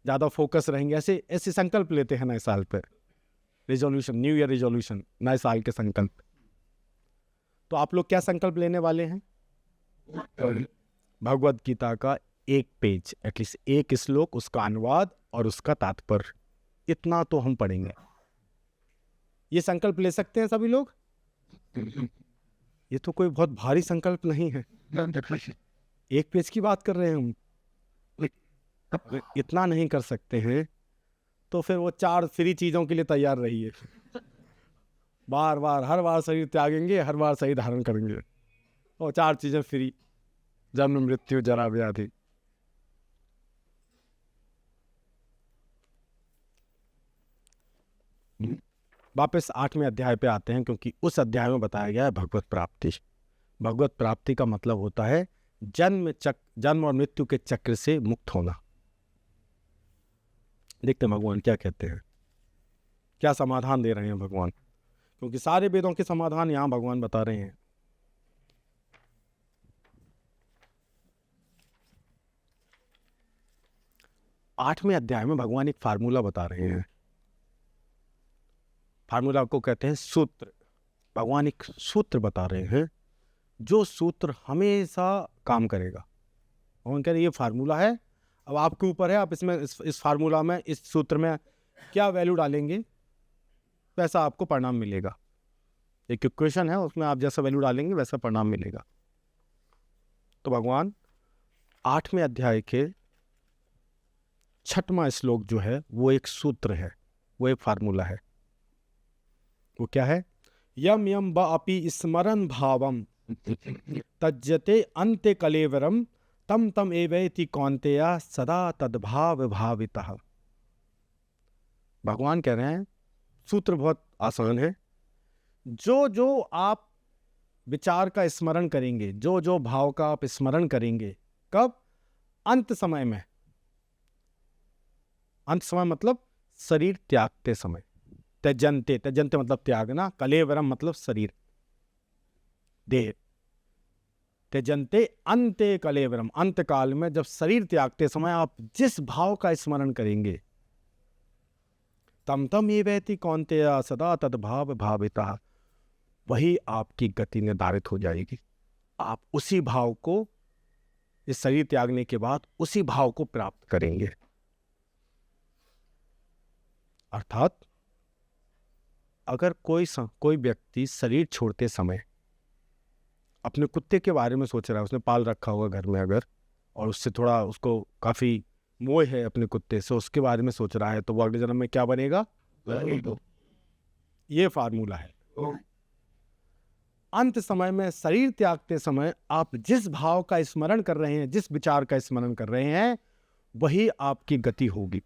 ज़्यादा फोकस रहेंगे। ऐसे ऐसे संकल्प लेते हैं नए साल पर, रिजोल्यूशन, न्यू ईयर रिजोल्यूशन, नए साल के संकल्प। तो आप लोग क्या संकल्प लेने वाले हैं? भगवत गीता का एक पेज, एटलीस्ट एक श्लोक, उसका अनुवाद और उसका तात्पर्य, इतना तो हम पढ़ेंगे। ये संकल्प ले सकते हैं सभी लोग? ये तो कोई बहुत भारी संकल्प नहीं है, एक पेज की बात कर रहे हैं हम। अगर इतना नहीं कर सकते हैं तो फिर वो 4 फ्री चीजों के लिए तैयार रहिए। बार बार, हर बार शरीर त्यागेंगे, हर बार शरीर धारण करेंगे। और 4 चीजें फ्री, जन्म मृत्यु जरा व्याधि। वापस 8वें अध्याय पे आते हैं, क्योंकि उस अध्याय में बताया गया है भगवत प्राप्ति। भगवत प्राप्ति का मतलब होता है जन्म और मृत्यु के चक्र से मुक्त होना। देखते हैं भगवान क्या कहते हैं, क्या समाधान दे रहे हैं भगवान, क्योंकि सारे वेदों के समाधान यहां भगवान बता रहे हैं। आठवें अध्याय में भगवान एक फार्मूला बता रहे हैं। फार्मूला को कहते हैं सूत्र। भगवान एक सूत्र बता रहे हैं, जो सूत्र हमेशा काम करेगा। भगवान कह रहे ये फार्मूला है, अब आपके ऊपर है, आप इसमें इस फार्मूला में, इस सूत्र में क्या वैल्यू डालेंगे, वैसा आपको परिणाम मिलेगा। एक इक्वेशन है, उसमें आप जैसा वैल्यू डालेंगे वैसा परिणाम मिलेगा। तो भगवान 8वें अध्याय के 6वां श्लोक जो है वो एक सूत्र है, वो एक फार्मूला है। वो क्या है? यम यम ब अपि स्मरन भावम तज्जते अन्ते कलेवरम तम तम एवैति कौन्तेया सदा तद्भाव भावितः। भगवान कह रहे हैं सूत्र बहुत आसान है। जो जो आप विचार का स्मरण करेंगे, जो जो भाव का आप स्मरण करेंगे, कब? अंत समय में। अंत समय मतलब शरीर त्यागते समय। त्यजन्ते, त्यजन्ते मतलब त्यागना, कलेवरम मतलब शरीर, देह। त्यजन्ते अंते कलेवरम, अंत काल में जब शरीर त्यागते समय आप जिस भाव का स्मरण करेंगे, तम तम एवैति कौन्तेय सदा तद्भाव भावितः, वही आपकी गति निर्धारित हो जाएगी। आप उसी भाव को, इस शरीर त्यागने के बाद उसी भाव को प्राप्त करेंगे। अर्थात अगर कोई व्यक्ति शरीर छोड़ते समय अपने कुत्ते के बारे में सोच रहा है, उसने पाल रखा होगा घर में अगर, और उससे थोड़ा उसको काफी मोह है अपने कुत्ते से, उसके बारे में सोच रहा है, तो वो अगले जन्म में क्या बनेगा? ये फार्मूला है। अंत समय में शरीर त्यागते समय आप जिस भाव का स्मरण कर रहे हैं, जिस विचार का स्मरण कर रहे हैं, वही आपकी गति होगी।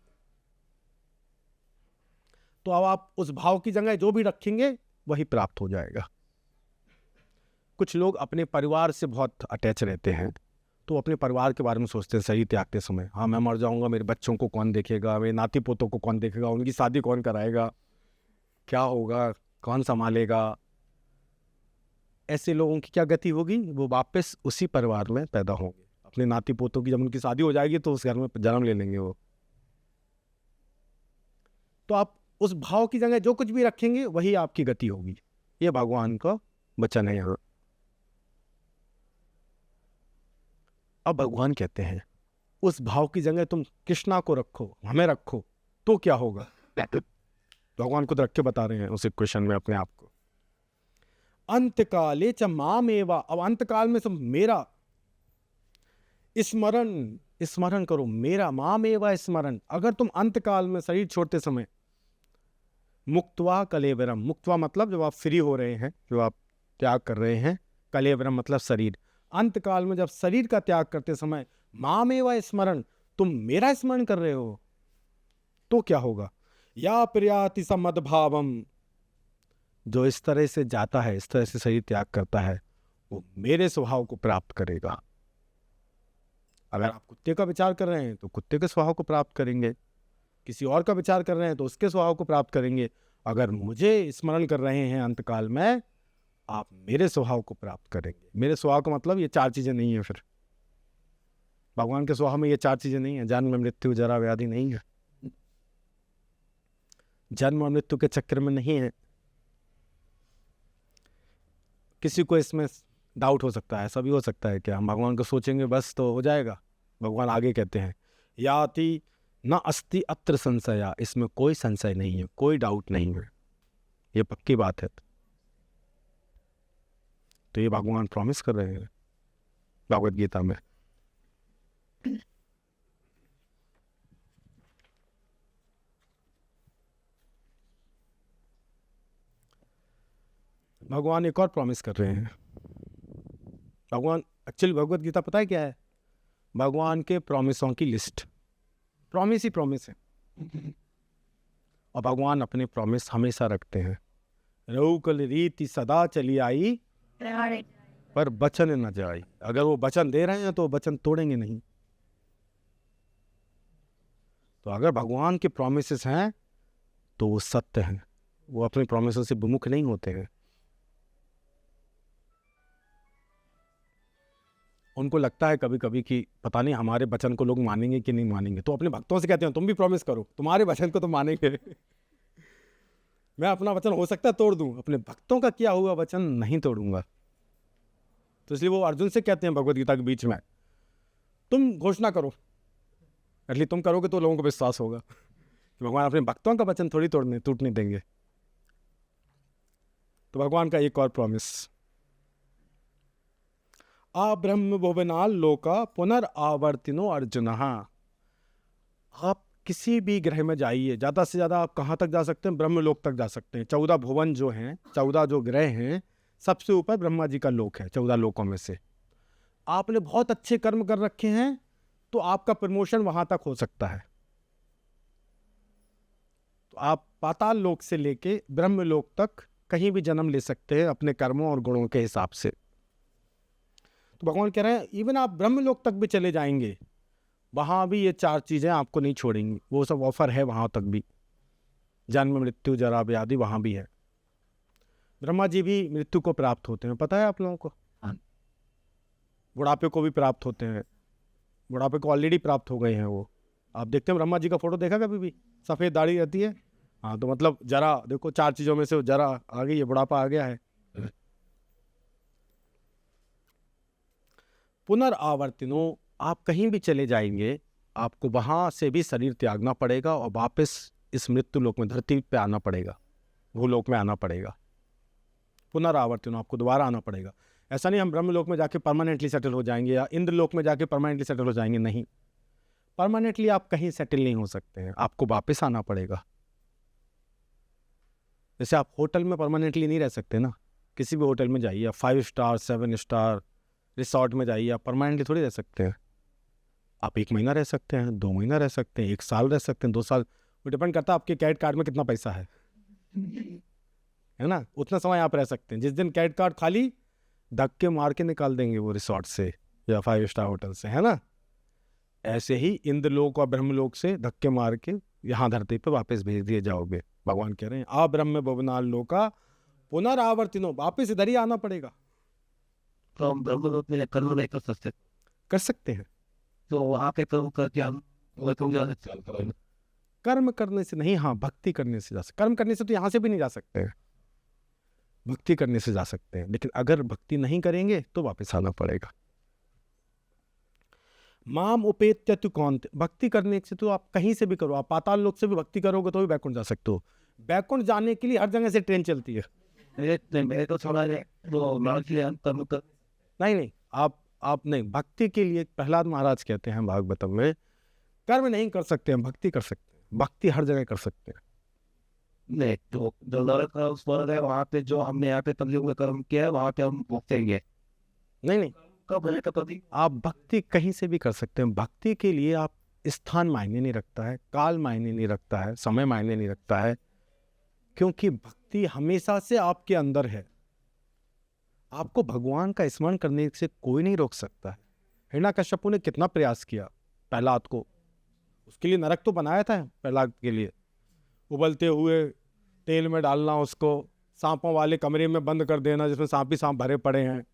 तो अब आप उस भाव की जगह जो भी रखेंगे वही प्राप्त हो जाएगा। कुछ लोग अपने परिवार से बहुत अटैच रहते हैं, तो अपने परिवार के बारे में सोचते हैं शरीर त्यागते समय, हाँ मैं मर जाऊंगा, मेरे बच्चों को कौन देखेगा, मेरे नाती पोतों को कौन देखेगा, उनकी शादी कौन कराएगा, क्या होगा, कौन संभालेगा। ऐसे लोगों की क्या गति होगी? वो वापस उसी परिवार में पैदा होंगे। अपने नाती पोतों की जब उनकी शादी हो जाएगी तो उस घर में जन्म ले लेंगे वो। तो आप उस भाव की जगह जो कुछ भी रखेंगे वही आपकी गति होगी। ये भगवान का वचन है यहाँ। अब भगवान कहते हैं उस भाव की जगह तुम कृष्णा को रखो, हमें रखो, तो क्या होगा? भगवान खुद रख के बता रहे हैं उस क्वेश्चन में अपने आप को। अंतकाले च मामेवा, अब अंतकाल में सब मेरा स्मरण करो, मेरा मामेवा स्मरण। अगर तुम अंतकाल में शरीर छोड़ते समय मुक्त्वा कलेवरम, मुक्त्वा मतलब जब आप फ्री हो रहे हैं, जो आप त्याग कर रहे हैं, कलेवरम मतलब शरीर। अंतकाल में जब शरीर का त्याग करते समय मामेवा स्मरण, तुम मेरा स्मरण कर रहे हो, तो क्या होगा? या प्रियाति समद्भावम, जो इस तरह से जाता है, इस तरह से शरीर त्याग करता है, वो मेरे स्वभाव को प्राप्त करेगा। अगर आप कुत्ते का विचार कर रहे हैं तो कुत्ते के स्वभाव को प्राप्त करेंगे, किसी और का विचार कर रहे हैं तो उसके स्वभाव को प्राप्त करेंगे। अगर मुझे स्मरण कर रहे हैं अंतकाल में, आप मेरे स्वभाव को प्राप्त करेंगे। मेरे स्वभाव का मतलब ये 4 चीजें नहीं है। फिर भगवान के स्वभाव में ये 4 चीजें नहीं है। जन्म मृत्यु जरा व्याधि नहीं है, जन्म और मृत्यु के चक्कर में नहीं है। किसी को इसमें डाउट हो सकता है, ऐसा भी हो सकता है कि हम भगवान को सोचेंगे बस तो हो जाएगा। भगवान आगे कहते हैं याति न अस्ति अत्र संशया, इसमें कोई संशय नहीं है, कोई डाउट नहीं है, ये पक्की बात है। तो ये भगवान प्रॉमिस कर रहे हैं भगवत गीता में। भगवान एक और प्रॉमिस कर रहे हैं। भगवान एक्चुअली भगवत गीता पता है क्या है? भगवान के प्रॉमिसों की लिस्ट। प्रॉमिस ही प्रॉमिस है, और भगवान अपने प्रॉमिस हमेशा रखते हैं। रघुकुल रीति सदा चली आई, पर वचन न जाई। अगर वो वचन दे रहे हैं तो वचन तोड़ेंगे नहीं। तो अगर भगवान के प्रॉमिसेस हैं तो वो सत्य हैं, वो अपने प्रॉमिसों से विमुख नहीं होते हैं। उनको लगता है कभी कभी कि पता नहीं हमारे वचन को लोग मानेंगे कि नहीं मानेंगे, तो अपने भक्तों से कहते हैं तुम भी प्रॉमिस करो, तुम्हारे वचन को तो मानेंगे। मैं अपना वचन हो सकता है तोड़ दूं, अपने भक्तों का किया हुआ वचन नहीं तोड़ूंगा। तो इसलिए वो अर्जुन से कहते हैं भगवत गीता के बीच में, तुम घोषणा करो, एटलीस्ट तुम करोगे तो लोगों को विश्वास होगा कि भगवान अपने भक्तों का वचन थोड़ी टूटने देंगे। तो भगवान का एक और प्रॉमिस, आ ब्रह्म भुवनाल लोका पुनर्आवर्तिनो अर्जुन। आप किसी भी ग्रह में जाइए, ज़्यादा से ज़्यादा आप कहाँ तक जा सकते हैं? ब्रह्मलोक तक जा सकते हैं। 14 भुवन जो हैं, 14 जो ग्रह हैं, सबसे ऊपर ब्रह्मा जी का लोक है 14 लोकों में से। आपने बहुत अच्छे कर्म कर रखे हैं तो आपका प्रमोशन वहां तक हो सकता है। तो आप पाताल लोक से लेके ब्रह्मलोक तक कहीं भी जन्म ले सकते हैं अपने कर्मों और गुणों के हिसाब से। तो भगवान कह रहे हैं इवन आप ब्रह्मलोक तक भी चले जाएंगे, वहां भी ये 4 चीजें आपको नहीं छोड़ेंगी। वो सब ऑफर है वहां तक भी, जन्म मृत्यु जरा व्याधि वहां भी है। ब्रह्मा जी भी मृत्यु को प्राप्त होते हैं, पता है आप लोगों को? बुढ़ापे को भी प्राप्त होते हैं, बुढ़ापे को ऑलरेडी प्राप्त हो गए हैं वो। आप देखते हैं ब्रह्मा जी का फोटो देखा कभी भी? सफेद दाढ़ी रहती है। हाँ, तो मतलब जरा देखो, 4 चीजों में से जरा आ गई है, बुढ़ापा आ गया है। पुनर्आवर्तिनो, आप कहीं भी चले जाएंगे, आपको वहां से भी शरीर त्यागना पड़ेगा और वापस इस मृत्यु लोक में, धरती पे आना पड़ेगा, भूलोक में आना पड़ेगा। पुनरावर्तिनो, आपको दोबारा आना पड़ेगा। ऐसा नहीं हम ब्रह्मलोक में जाके परमानेंटली सेटल हो जाएंगे या इंद्रलोक में जाके परमानेंटली सेटल हो जाएंगे, नहीं। परमानेंटली आप कहीं सेटल नहीं हो सकते हैं, आपको वापस आना पड़ेगा। जैसे आप होटल में परमानेंटली नहीं रह सकते ना, किसी भी होटल में जाइए, 5 स्टार 7 स्टार रिसोर्ट में जाइए, आप परमानेंटली थोड़ी रह सकते हैं। आप 1 महीना रह सकते हैं, 2 महीना रह सकते हैं, 1 साल रह सकते हैं, 2 साल, वो डिपेंड करता है आपके क्रेडिट कार्ड में कितना पैसा है ना, उतना समय आप रह सकते हैं। जिस दिन क्रेडिट कार्ड खाली, धक्के मार के निकाल देंगे वो रिसोर्ट से या 5 स्टार होटल से, है ना। ऐसे ही इंद्रलोक और ब्रह्मलोक से धक्के मार के यहाँ धरती पे वापस भेज दिए जाओगे। भगवान कह रहे हैं आ ब्रह्म भुवनाल लोका पुनरावर्तिनो, वापस इधर ही आना पड़ेगा। तो हम ब्रह्मलोक में कर्म नहीं कर सकते, कर सकते हैं, तो वहाँ पे कर्म करके हम कर्म करने से नहीं, हाँ भक्ति करने से जा सकते। कर्म करने से तो यहाँ से भी नहीं जा सकते हैं, भक्ति करने से जा सकते हैं। लेकिन अगर भक्ति नहीं करेंगे तो वापस आना पड़ेगा। माम उपेत्य तु कौन्ते, भक्ति करने से तो आप कहीं से भी करो, आप पाताल लोक से भी भक्ति करोगे तो भी बैकुंठ जा सकते हो। बैकुंठ जाने के लिए हर जगह से ट्रेन चलती है। मेरे तो थोड़ा कर्म कर, नहीं, आप नहीं, भक्ति के लिए प्रहलाद महाराज कहते हैं भागवतम में, कर्म नहीं कर सकते हम, भक्ति कर सकते हैं। भक्ति हर जगह कर सकते हैं। नहीं तो जो नरक का उस पर है, वहाँ पे जो हमने यहाँ पे कलयुग में कर्म किया है, वहाँ पे हम भुगतेंगे। नहीं, कब है कभी आप भक्ति कहीं से भी कर सकते हैं। भक्ति के लिए आप स्थान मायने नहीं रखता है, काल मायने नहीं रखता है, समय मायने नहीं रखता है, क्योंकि भक्ति हमेशा से आपके अंदर है। आपको भगवान का स्मरण करने से कोई नहीं रोक सकता है। हिरण्याकश्यपु ने कितना प्रयास किया प्रहलाद को, उसके लिए नरक तो बनाया था प्रहलाद के लिए, उबलते हुए तेल में डालना, उसको सांपों वाले कमरे में बंद कर देना जिसमें सांप ही सांप भरे पड़े हैं।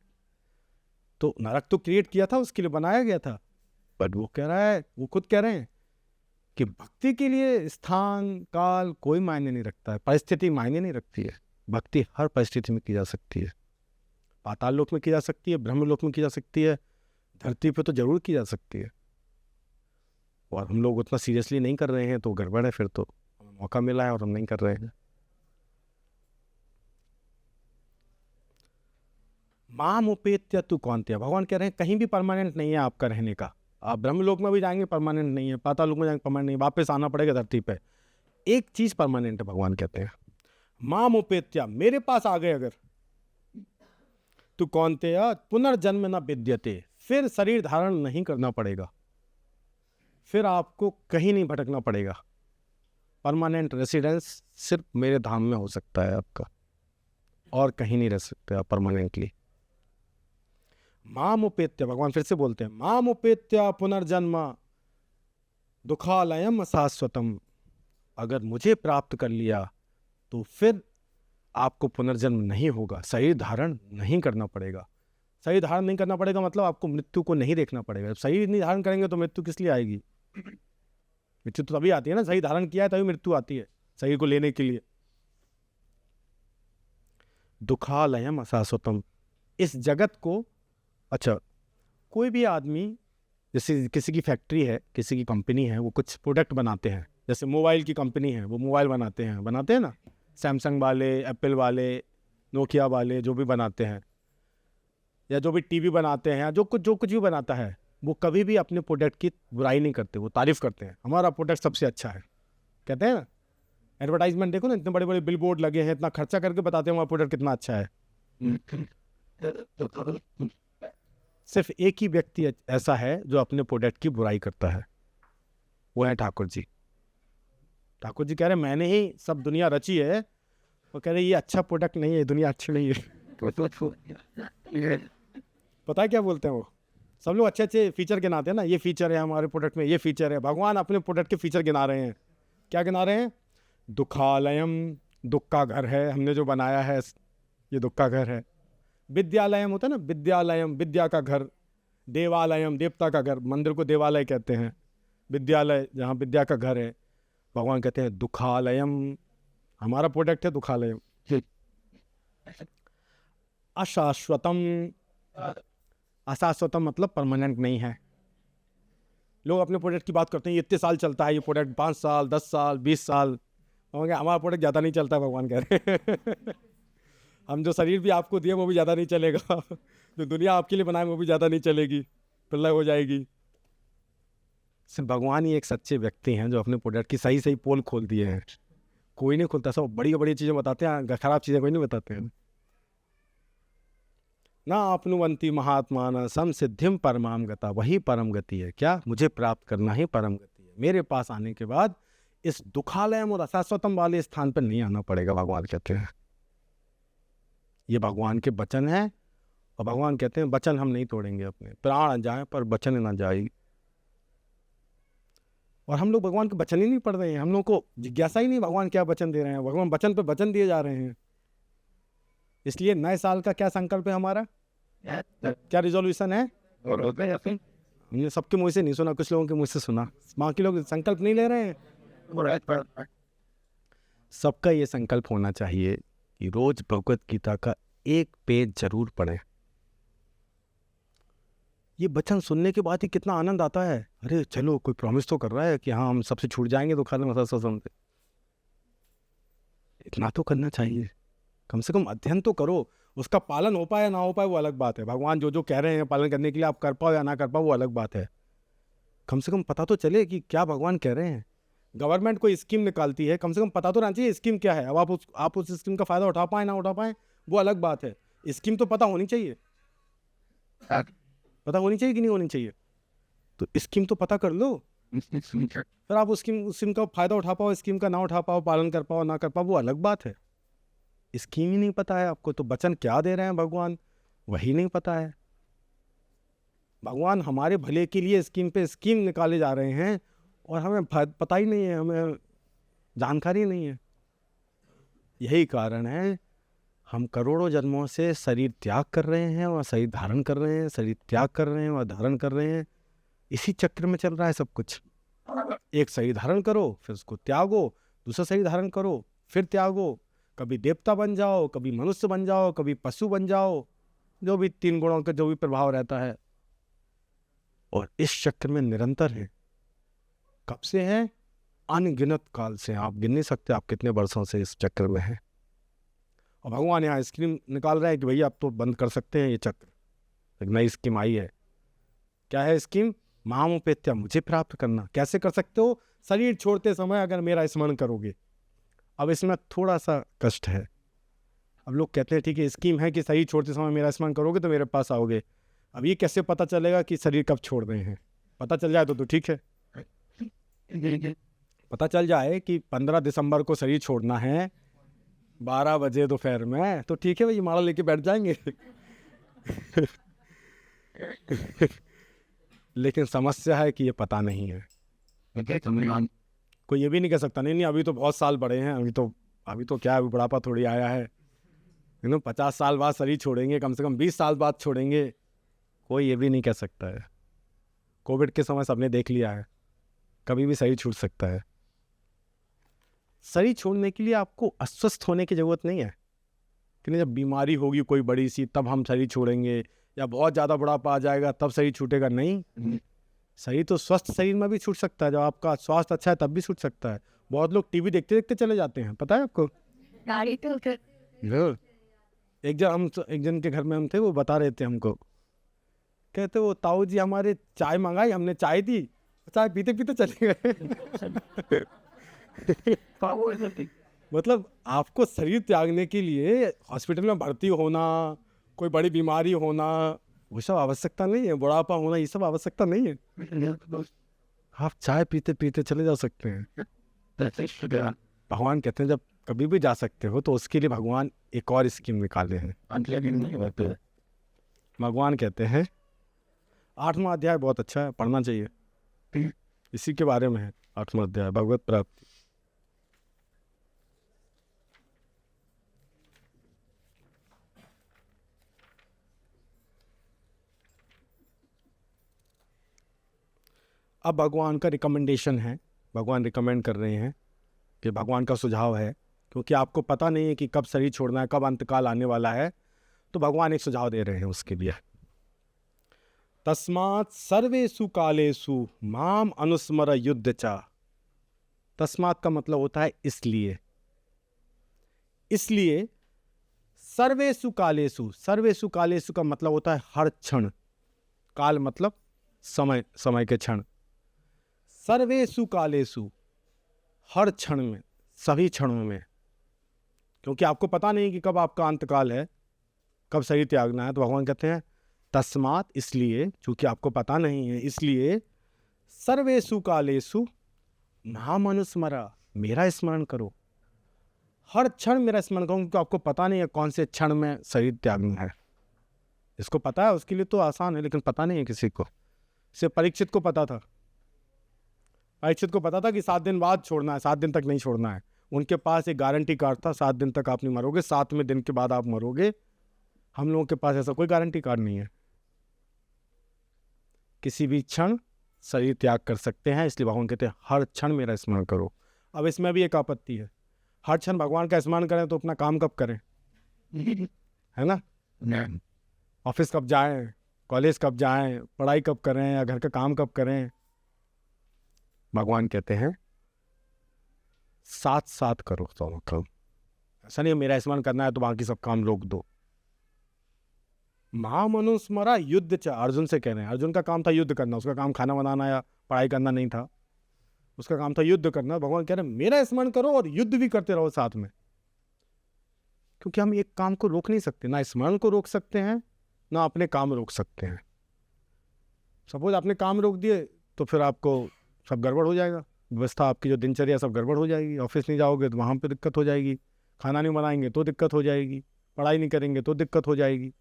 तो नरक तो क्रिएट किया था, उसके लिए बनाया गया था। बट वो कह रहा है, वो खुद कह रहे हैं कि भक्ति के लिए स्थान काल कोई मायने नहीं रखता है, परिस्थिति मायने नहीं रखती है। भक्ति हर परिस्थिति में की जा सकती है। पाताल लोक में की जा सकती है, ब्रह्मलोक में की जा सकती है, धरती पे तो जरूर की जा सकती है। और हम लोग उतना सीरियसली नहीं कर रहे हैं तो गड़बड़ है। फिर तो हमें मौका मिला है और हम नहीं कर रहे हैं। माम उपेत्य तु कौन्ते, भगवान कह रहे हैं कहीं भी परमानेंट नहीं है आपका रहने का। आप ब्रह्मलोक में भी जाएंगे परमानेंट नहीं है, पाताल लोक में जाएंगे परमानेंट नहीं, वापस आना पड़ेगा धरती पे। एक चीज परमानेंट है, भगवान कहते हैं माम उपेत्या, मेरे पास आ गए अगर मृत्यु कौन्तेय पुनर्जन्म न विद्यते, फिर शरीर धारण नहीं करना पड़ेगा, फिर आपको कहीं नहीं भटकना पड़ेगा। परमानेंट रेसिडेंस सिर्फ मेरे धाम में हो सकता है आपका, और कहीं नहीं रह सकते आप परमानेंटली। माम उपेत्य, भगवान फिर से बोलते हैं, माम उपेत्य पुनर्जन्म दुखालयम शाश्वतम। अगर मुझे प्राप्त कर लिया तो फिर आपको पुनर्जन्म नहीं होगा, शरीर धारण नहीं करना पड़ेगा। शरीर धारण नहीं करना पड़ेगा मतलब आपको मृत्यु को नहीं देखना पड़ेगा। जब शरीर नहीं धारण करेंगे तो मृत्यु किस लिए आएगी? मृत्यु तो तभी आती है ना, शरीर धारण किया है तभी मृत्यु आती है, शरीर को लेने के लिए। दुखालयम अशाश्वतम, इस जगत को, अच्छा कोई भी आदमी, जैसे किसी की फैक्ट्री है, किसी की कंपनी है, वो कुछ प्रोडक्ट बनाते हैं, जैसे मोबाइल की कंपनी है, वो मोबाइल बनाते हैं ना, सैमसंग वाले, एप्पल वाले, नोकिया वाले, जो भी बनाते हैं, या जो भी टीवी बनाते हैं, या जो कुछ भी बनाता है, वो कभी भी अपने प्रोडक्ट की बुराई नहीं करते, वो तारीफ करते हैं, हमारा प्रोडक्ट सबसे अच्छा है, कहते हैं ना। एडवर्टाइजमेंट देखो ना, इतने बड़े बड़े बिल बोर्ड लगे हैं, इतना खर्चा करके बताते हैं हमारा प्रोडक्ट कितना अच्छा है। सिर्फ एक ही व्यक्ति ऐसा है जो अपने प्रोडक्ट की बुराई करता है, वो है ठाकुर जी। ठाकुर जी कह रहे हैं मैंने ही सब दुनिया रची है, वो कह रहे ये अच्छा प्रोडक्ट नहीं है, दुनिया अच्छी नहीं है। पता है क्या बोलते हैं वो? सब लोग अच्छे अच्छे फीचर गिनाते हैं ना, ये फीचर है हमारे प्रोडक्ट में, ये फीचर है। भगवान अपने प्रोडक्ट के फीचर गिना रहे हैं। क्या गिना रहे हैं? दुखालयम, दुख का घर है, हमने जो बनाया है ये दुख का घर है। विद्यालयम होता है ना, विद्यालयम, विद्या का घर। देवालयम, देवता का घर, मंदिर को देवालय कहते हैं। विद्यालय जहाँ विद्या का घर है। भगवान कहते हैं दुखालयम, हमारा प्रोडक्ट है दुखालयम। अशाश्वतम, अशाश्वतम मतलब परमानेंट नहीं है। लोग अपने प्रोडक्ट की बात करते हैं, ये इतने साल चलता है ये प्रोडक्ट, 5 साल, 10 साल, 20 साल। हमारा प्रोडक्ट ज़्यादा नहीं चलता है, भगवान कह रहे हैं। हम जो शरीर भी आपको दिए वो भी ज़्यादा नहीं चलेगा, जो दुनिया आपके लिए बनाए वो भी ज़्यादा नहीं चलेगी, प्रलय हो जाएगी। सिर्फ भगवान ही एक सच्चे व्यक्ति हैं जो अपने प्रोडक्ट की सही सही पोल खोल दिए हैं। कोई नहीं खोलता, सब बड़ी बड़ी चीज़ें बताते हैं, खराब चीज़ें कोई नहीं बताते हैं। ना आपनुवंती महात्मा सम सिद्धिम परमाम गता, वही परम गति है। क्या? मुझे प्राप्त करना ही परम गति है। मेरे पास आने के बाद इस दुखालयम और अशाश्वतम वाले स्थान पर नहीं आना पड़ेगा, भगवान कहते हैं। ये भगवान के वचन है, और भगवान कहते हैं वचन हम नहीं तोड़ेंगे अपने, प्राण जाए पर वचन ना जाए। और हम लोग भगवान के वचन ही नहीं पढ़ रहे हैं, हम लोग को जिज्ञासा ही नहीं भगवान क्या वचन दे रहे हैं। भगवान वचन पे वचन दिए जा रहे हैं। इसलिए नए साल का क्या संकल्प है हमारा, क्या रिजोल्यूशन है? हमने सबके मुंह से नहीं सुना, कुछ लोगों के मुंह से सुना। बाकी लोग संकल्प नहीं ले रहे हैं। सबका ये संकल्प होना चाहिए कि रोज भगवत गीता का एक पेज जरूर पढ़ें। ये वचन सुनने के बाद ही कितना आनंद आता है। अरे चलो, कोई प्रॉमिस तो कर रहा है कि हाँ हम सबसे छूट जाएंगे तो खाने मसा से। इतना तो करना चाहिए, कम से कम अध्ययन तो करो। उसका पालन हो पाए या ना हो पाए वो अलग बात है। भगवान जो जो कह रहे हैं पालन करने के लिए, आप कर पाओ या ना कर पाओ वो अलग बात है। कम से कम पता तो चले कि क्या भगवान कह रहे हैं। गवर्नमेंट कोई स्कीम निकालती है, कम से कम पता तो रहना चाहिए स्कीम क्या है। अब आप उस स्कीम का फ़ायदा उठा पाए ना उठा पाए वो अलग बात है। स्कीम तो पता होनी चाहिए, पता होनी चाहिए कि नहीं होनी चाहिए। तो स्कीम तो पता कर लो, फिर आप उस स्कीम का फ़ायदा उठा पाओ, स्कीम का ना उठा पाओ, पालन कर पाओ ना कर पाओ वो अलग बात है। स्कीम ही नहीं पता है आपको, तो वचन क्या दे रहे हैं भगवान वही नहीं पता है। भगवान हमारे भले के लिए स्कीम पे स्कीम निकाले जा रहे हैं और हमें पता ही नहीं है, हमें जानकारी नहीं है। यही कारण है हम करोड़ों जन्मों से शरीर त्याग कर रहे हैं और शरीर धारण कर रहे हैं, शरीर त्याग कर रहे हैं और धारण कर रहे हैं। इसी चक्र में चल रहा है सब कुछ। एक शरीर धारण करो, फिर उसको त्यागो, दूसरा शरीर धारण करो, फिर त्यागो। कभी देवता बन जाओ, कभी मनुष्य बन जाओ, कभी पशु बन जाओ, जो भी 3 गुणों का जो भी प्रभाव रहता है। और इस चक्र में निरंतर है। कब से है? अनगिनत काल से। आप गिन नहीं सकते आप कितने वर्षों से इस चक्र में हैं। और भगवान यहाँ स्कीम निकाल रहा है कि भैया आप तो बंद कर सकते हैं ये चक्र। एक नई स्कीम आई है। क्या है स्कीम? मामुपेत्या, मुझे प्राप्त करना। कैसे कर सकते हो? शरीर छोड़ते समय अगर मेरा स्मरण करोगे। अब इसमें थोड़ा सा कष्ट है। अब लोग कहते हैं ठीक है स्कीम है कि शरीर छोड़ते समय मेरा स्मरण करोगे तो मेरे पास आओगे। अब ये कैसे पता चलेगा कि शरीर कब छोड़ रहे हैं? पता चल जाए तो ठीक है। पता चल जाए कि 15 दिसंबर को शरीर छोड़ना है 12 बजे दोपहर में, तो ठीक है भाई, माला लेके बैठ जाएंगे। लेकिन समस्या है कि ये पता नहीं है। कोई ये भी नहीं कह सकता नहीं अभी तो बहुत साल बड़े हैं, अभी तो क्या है, अभी बुढ़ापा थोड़ी आया है, 50 साल बाद शरीर छोड़ेंगे, कम से कम 20 साल बाद छोड़ेंगे। कोई ये भी नहीं कह सकता है। कोविड के समय सबने देख लिया है, कभी भी शरीर छूट सकता है। शरीर छोड़ने के लिए आपको अस्वस्थ होने की ज़रूरत नहीं है कि नहीं जब बीमारी होगी कोई बड़ी सी तब हम शरीर छोड़ेंगे, या बहुत ज़्यादा बुढ़ापा आ जाएगा तब शरीर छूटेगा। नहीं, शरीर तो स्वस्थ शरीर में भी छूट सकता है, जब आपका स्वास्थ्य अच्छा है तब भी छूट सकता है। बहुत लोग टीवी देखते देखते चले जाते हैं, पता है आपको? एक जन के घर में हम थे, वो बता रहे थे हमको, कहते वो ताऊ जी हमारे चाय मंगाई, हमने चाय दी, चाय पीते पीते चले गए। मतलब आपको शरीर त्यागने के लिए हॉस्पिटल में भर्ती होना, कोई बड़ी बीमारी होना, वो सब आवश्यकता नहीं है। बुढ़ापा होना, ये सब आवश्यकता नहीं है। आप चाय पीते पीते चले जा सकते हैं। भगवान कहते हैं जब कभी भी जा सकते हो तो उसके लिए भगवान एक और स्कीम निकाले हैं। भगवान कहते हैं 8वां अध्याय बहुत अच्छा है, पढ़ना चाहिए, इसी के बारे में है। 8वां अध्याय भगवत प्राप्ति। अब भगवान का रिकमेंडेशन है, भगवान रिकमेंड कर रहे हैं कि भगवान का सुझाव है, क्योंकि आपको पता नहीं है कि कब शरीर छोड़ना है, कब अंतकाल आने वाला है, तो भगवान एक सुझाव दे रहे हैं उसके लिए। तस्मात् सर्वेषु कालेषु माम अनुस्मर युद्ध चा। तस्मात् का मतलब होता है इसलिए। इसलिए सर्वेषु कालेषु, सर्वेषु कालेषु का मतलब होता है हर क्षण। काल मतलब समय, समय के क्षण। सर्वेषु कालेषु, हर क्षण में, सभी क्षणों में, क्योंकि आपको पता नहीं कि कब आपका अंतकाल है, कब शरीर त्यागना है, तो भगवान कहते हैं तस्मात्, इसलिए, चूंकि आपको पता नहीं है इसलिए, सर्वेषु कालेषु माम अनुस्मरा, मेरा स्मरण करो। हर क्षण मेरा स्मरण करो, क्योंकि आपको पता नहीं है कौन से क्षण में शरीर त्यागना है। इसको पता है उसके लिए तो आसान है, लेकिन पता नहीं है किसी को। सिर्फ परीक्षित को पता था। परीक्षित को पता था कि 7 दिन बाद छोड़ना है, 7 दिन तक नहीं छोड़ना है। उनके पास एक गारंटी कार्ड था, 7 दिन तक आप नहीं मरोगे, 7वें दिन के बाद आप मरोगे। हम लोगों के पास ऐसा कोई गारंटी कार्ड नहीं है। किसी भी क्षण शरीर त्याग कर सकते हैं, इसलिए भगवान कहते हैं हर क्षण मेरा स्मरण करो। अब इसमें भी एक आपत्ति है, हर क्षण भगवान का स्मरण करें तो अपना काम कब करें, है ना? ऑफिस कब जाएं, कॉलेज कब जाएं, पढ़ाई कब करें, या घर का काम कब करें? भगवान कहते हैं साथ साथ करो दोनों काम। ऐसा नहीं मेरा स्मरण करना है तो बाकी सब काम रोक दो। महामनुस्मरा युद्ध च, अर्जुन से कह रहे हैं। अर्जुन का काम था युद्ध करना, उसका काम खाना बनाना या पढ़ाई करना नहीं था, उसका काम था युद्ध करना। भगवान कह रहे हैं मेरा स्मरण करो और युद्ध भी करते रहो साथ में, क्योंकि हम एक काम को रोक नहीं सकते, ना स्मरण को रोक सकते हैं, ना अपने काम रोक सकते हैं। सपोज आपने काम रोक दिए तो फिर आपको सब गड़बड़ हो जाएगा, व्यवस्था आपकी जो दिनचर्या सब गड़बड़ हो जाएगी। ऑफिस नहीं जाओगे तो वहाँ पे दिक्कत हो जाएगी, खाना नहीं बनाएंगे तो दिक्कत हो जाएगी, पढ़ाई नहीं करेंगे तो दिक्कत हो जाएगी।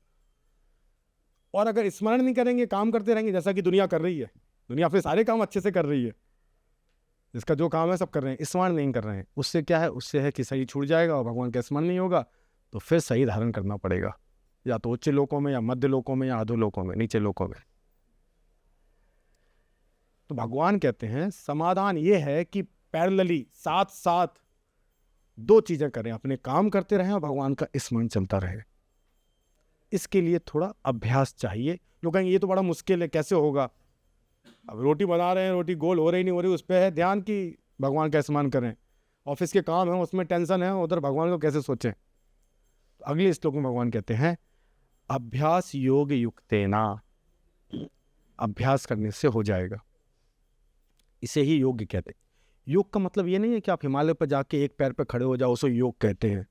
और अगर स्मरण नहीं करेंगे, काम करते रहेंगे जैसा कि दुनिया कर रही है, दुनिया अपने सारे काम अच्छे से कर रही है, जिसका जो काम है सब कर रहे हैं, स्मरण नहीं कर रहे हैं, उससे क्या है, उससे है कि शरीर छूट जाएगा और भगवान का स्मरण नहीं होगा, तो फिर सही धारण करना पड़ेगा, या तो उच्च लोकों में, या मध्य लोकों में, या अधोलोकों में, नीचे लोकों में। तो भगवान कहते हैं समाधान ये है कि पैरेलली, साथ साथ 2 चीजें करें, अपने काम करते रहें और भगवान का स्मरण चलता रहे। इसके लिए थोड़ा अभ्यास चाहिए। लोग कहेंगे ये तो बड़ा मुश्किल है, कैसे होगा? अब रोटी बना रहे हैं, रोटी गोल हो रही नहीं हो रही, उस पर है ध्यान कि भगवान का स्मरण करें। ऑफिस के काम है, उसमें टेंशन है, उधर भगवान को कैसे सोचें? तो अगले श्लोक में भगवान कहते हैं अभ्यास योग युक्तेना, अभ्यास करने से हो जाएगा। इसे ही योग कहते हैं। योग का मतलब ये नहीं है कि आप हिमालय पर जाके एक पैर पर खड़े हो जाओ, उसे योग कहते हैं।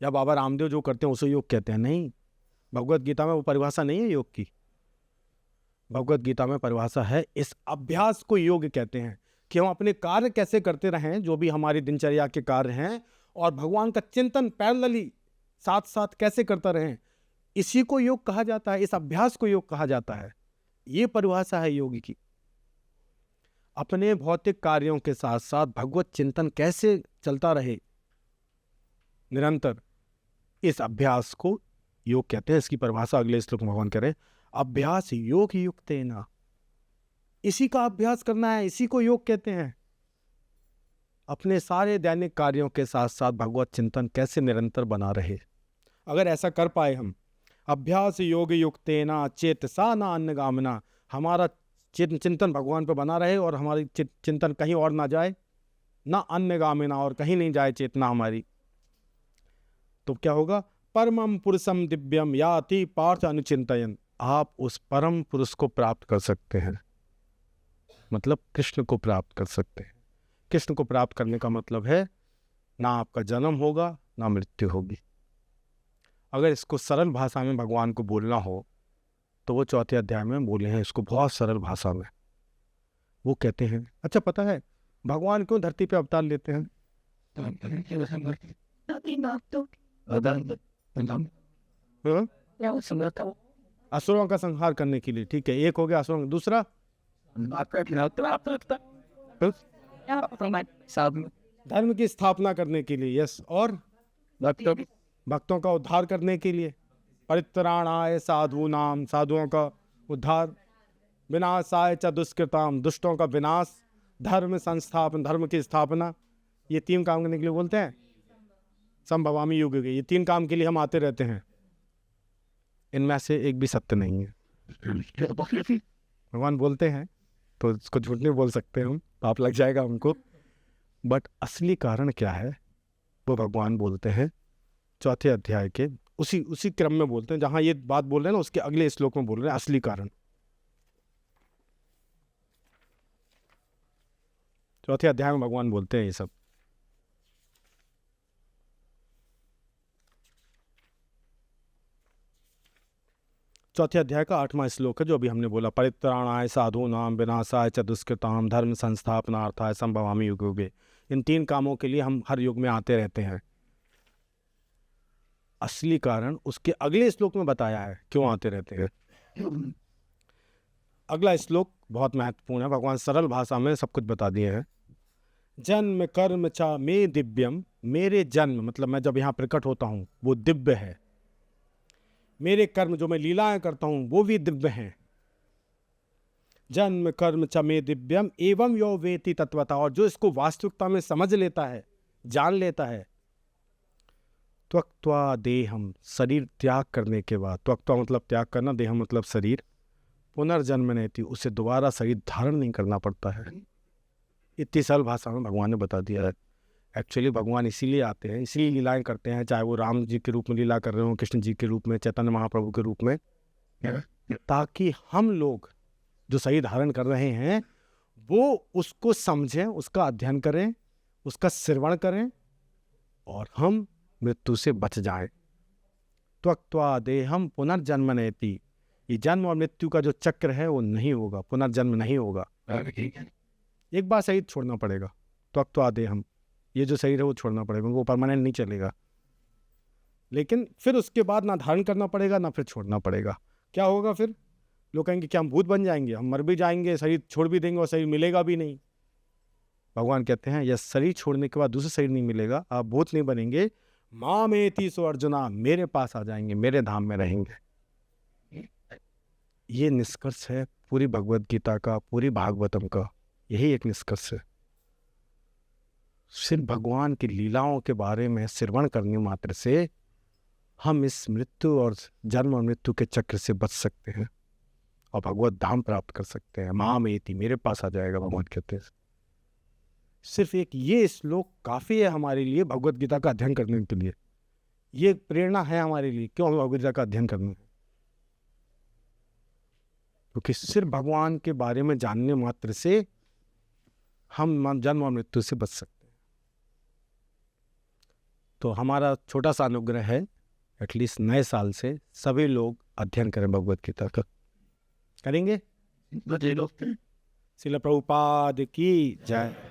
या बाबा रामदेव जो करते हैं उसे योग कहते हैं? नहीं, भगवत गीता में वो परिभाषा नहीं है योग की। भगवत गीता में परिभाषा है, इस अभ्यास को योग कहते हैं कि हम अपने कार्य कैसे करते रहें, जो भी हमारी दिनचर्या के कार्य हैं, और भगवान का चिंतन पैरेलली साथ साथ कैसे करता रहें, इसी को योग कहा जाता है, इस अभ्यास को योग कहा जाता है। ये परिभाषा है योग की। अपने भौतिक कार्यों के साथ साथ भगवत चिंतन कैसे चलता रहे निरंतर, इस अभ्यास को योग कहते हैं। इसकी परिभाषा अगले श्लोक में भगवान कह रहे हैं, अभ्यास योग युक्तेन। इसी का अभ्यास करना है, इसी को योग कहते हैं। अपने सारे दैनिक कार्यों के साथ साथ भगवत चिंतन कैसे निरंतर बना रहे। अगर ऐसा कर पाए हम, अभ्यास योग युक्तेन चेतसा न अन्यगामिना, हमारा चिंतन भगवान पर बना रहे और हमारी चिंतन कहीं और ना जाए, ना अन्यगामिना, और कहीं नहीं जाए चेतना हमारी, तो क्या होगा? परमम पुरुषम दिव्यम याति पार्थ अनुचिंतयन, आप उस परम पुरुष को प्राप्त कर सकते हैं, मतलब कृष्ण को प्राप्त कर सकते हैं। कृष्ण को प्राप्त करने का मतलब है ना आपका जन्म होगा ना मृत्यु होगी। अगर इसको सरल भाषा में भगवान को बोलना हो तो वो चौथे अध्याय में बोले हैं इसको बहुत सरल भाषा में। वो कहते हैं, अच्छा पता है भगवान क्यों धरती पे अवतार लेते हैं? हाँ? असुरों का संहार करने के लिए, ठीक है, एक हो गया असुरों का। दूसरा धर्म की स्थापना करने के लिए, यस, और भक्तों का उद्धार करने के लिए, परित्राणाय साधूनाम, साधुओं का उद्धार, विनाशाय च दुष्कृताम, दुष्टों का विनाश, धर्म संस्थापन, धर्म की स्थापना। ये तीन काम करने के लिए बोलते हैं संभवामी युग के। ये तीन काम के लिए हम आते रहते हैं, इनमें से एक भी सत्य नहीं है। भगवान बोलते हैं तो इसको झूठ नहीं बोल सकते हम, पाप लग जाएगा हमको। बट असली कारण क्या है वो भगवान बोलते हैं चौथे अध्याय के उसी क्रम में बोलते हैं जहां ये बात बोल रहे हैं ना, उसके अगले श्लोक में बोल रहे हैं असली कारण। चौथे अध्याय में भगवान बोलते हैं ये सब। चौथे अध्याय का 8वां श्लोक है जो अभी हमने बोला, परित्राणाय साधूनाम विनाशाय च दुष्कृताम धर्म संस्थापनार्थाय संभवामि युगे युगे। इन तीन कामों के लिए हम हर युग में आते रहते हैं। असली कारण उसके अगले श्लोक में बताया है क्यों आते रहते हैं। अगला श्लोक बहुत महत्वपूर्ण है, भगवान सरल भाषा में सब कुछ बता दिए हैं। जन्म कर्म चा मे दिव्यम, मेरे जन्म मतलब मैं जब यहाँ प्रकट होता हूँ वो दिव्य है, मेरे कर्म जो मैं लीलाएं करता हूँ वो भी दिव्य हैं। जन्म कर्म च मे दिव्यम एवं यो वेति तत्वता, और जो इसको वास्तविकता में समझ लेता है, जान लेता है, त्वक्त्वा देहम, शरीर त्याग करने के बाद, त्वक्त्वा मतलब त्याग करना, देहम मतलब शरीर, पुनर्जन्म नेति, उसे दोबारा शरीर धारण नहीं करना पड़ता है। इतनी सरल भाषा में भगवान ने बता दिया है। एक्चुअली भगवान इसीलिए आते हैं, इसीलिए लीलाएं करते हैं, चाहे वो राम जी के रूप में लीला कर रहे हो, कृष्ण जी के रूप में, चैतन्य महाप्रभु के रूप में, ताकि हम लोग जो शरीर धारण कर रहे हैं वो उसको समझें, उसका अध्ययन करें, उसका श्रवण करें और हम मृत्यु से बच जाएं। त्वक्त्वा देहम पुनर्जन्म नेति, ये जन्म और मृत्यु का जो चक्र है वो नहीं होगा, पुनर्जन्म नहीं होगा। एक बार शरीर छोड़ना पड़ेगा, त्वक्त्वा देहम, ये जो शरीर है वो छोड़ना पड़ेगा, वो परमानेंट नहीं चलेगा। लेकिन फिर उसके बाद ना धारण करना पड़ेगा ना फिर छोड़ना पड़ेगा। क्या होगा फिर? लोग कहेंगे क्या हम भूत बन जाएंगे, हम मर भी जाएंगे, शरीर छोड़ भी देंगे और शरीर मिलेगा भी नहीं। भगवान कहते हैं यह शरीर छोड़ने के बाद दूसरा शरीर नहीं मिलेगा, आप भूत नहीं बनेंगे, मामेति सो अर्जुना, मेरे पास आ जाएंगे, मेरे धाम में रहेंगे। ये निष्कर्ष है पूरी भगवत गीता का, पूरी भागवतम का, यही एक निष्कर्ष है। सिर्फ भगवान की लीलाओं के बारे में श्रवण करने मात्र से हम इस मृत्यु और जन्म और मृत्यु के चक्र से बच सकते हैं और भगवत धाम प्राप्त कर सकते हैं। मामेति, मेरे पास आ जाएगा, भगवान कहते हैं। सिर्फ एक ये श्लोक काफ़ी है हमारे लिए भगवत गीता का अध्ययन करने के लिए। ये प्रेरणा है हमारे लिए क्यों हमें भगवत गीता का अध्ययन करना है, क्योंकि सिर्फ भगवान के बारे में जानने मात्र से हम जन्म और मृत्यु से बच सकते हैं। तो हमारा छोटा सा अनुग्रह है, एटलीस्ट नए साल से सभी लोग अध्ययन करें भगवत गीता का। करेंगे? बच्चे लोग श्रील प्रभुपाद की जय।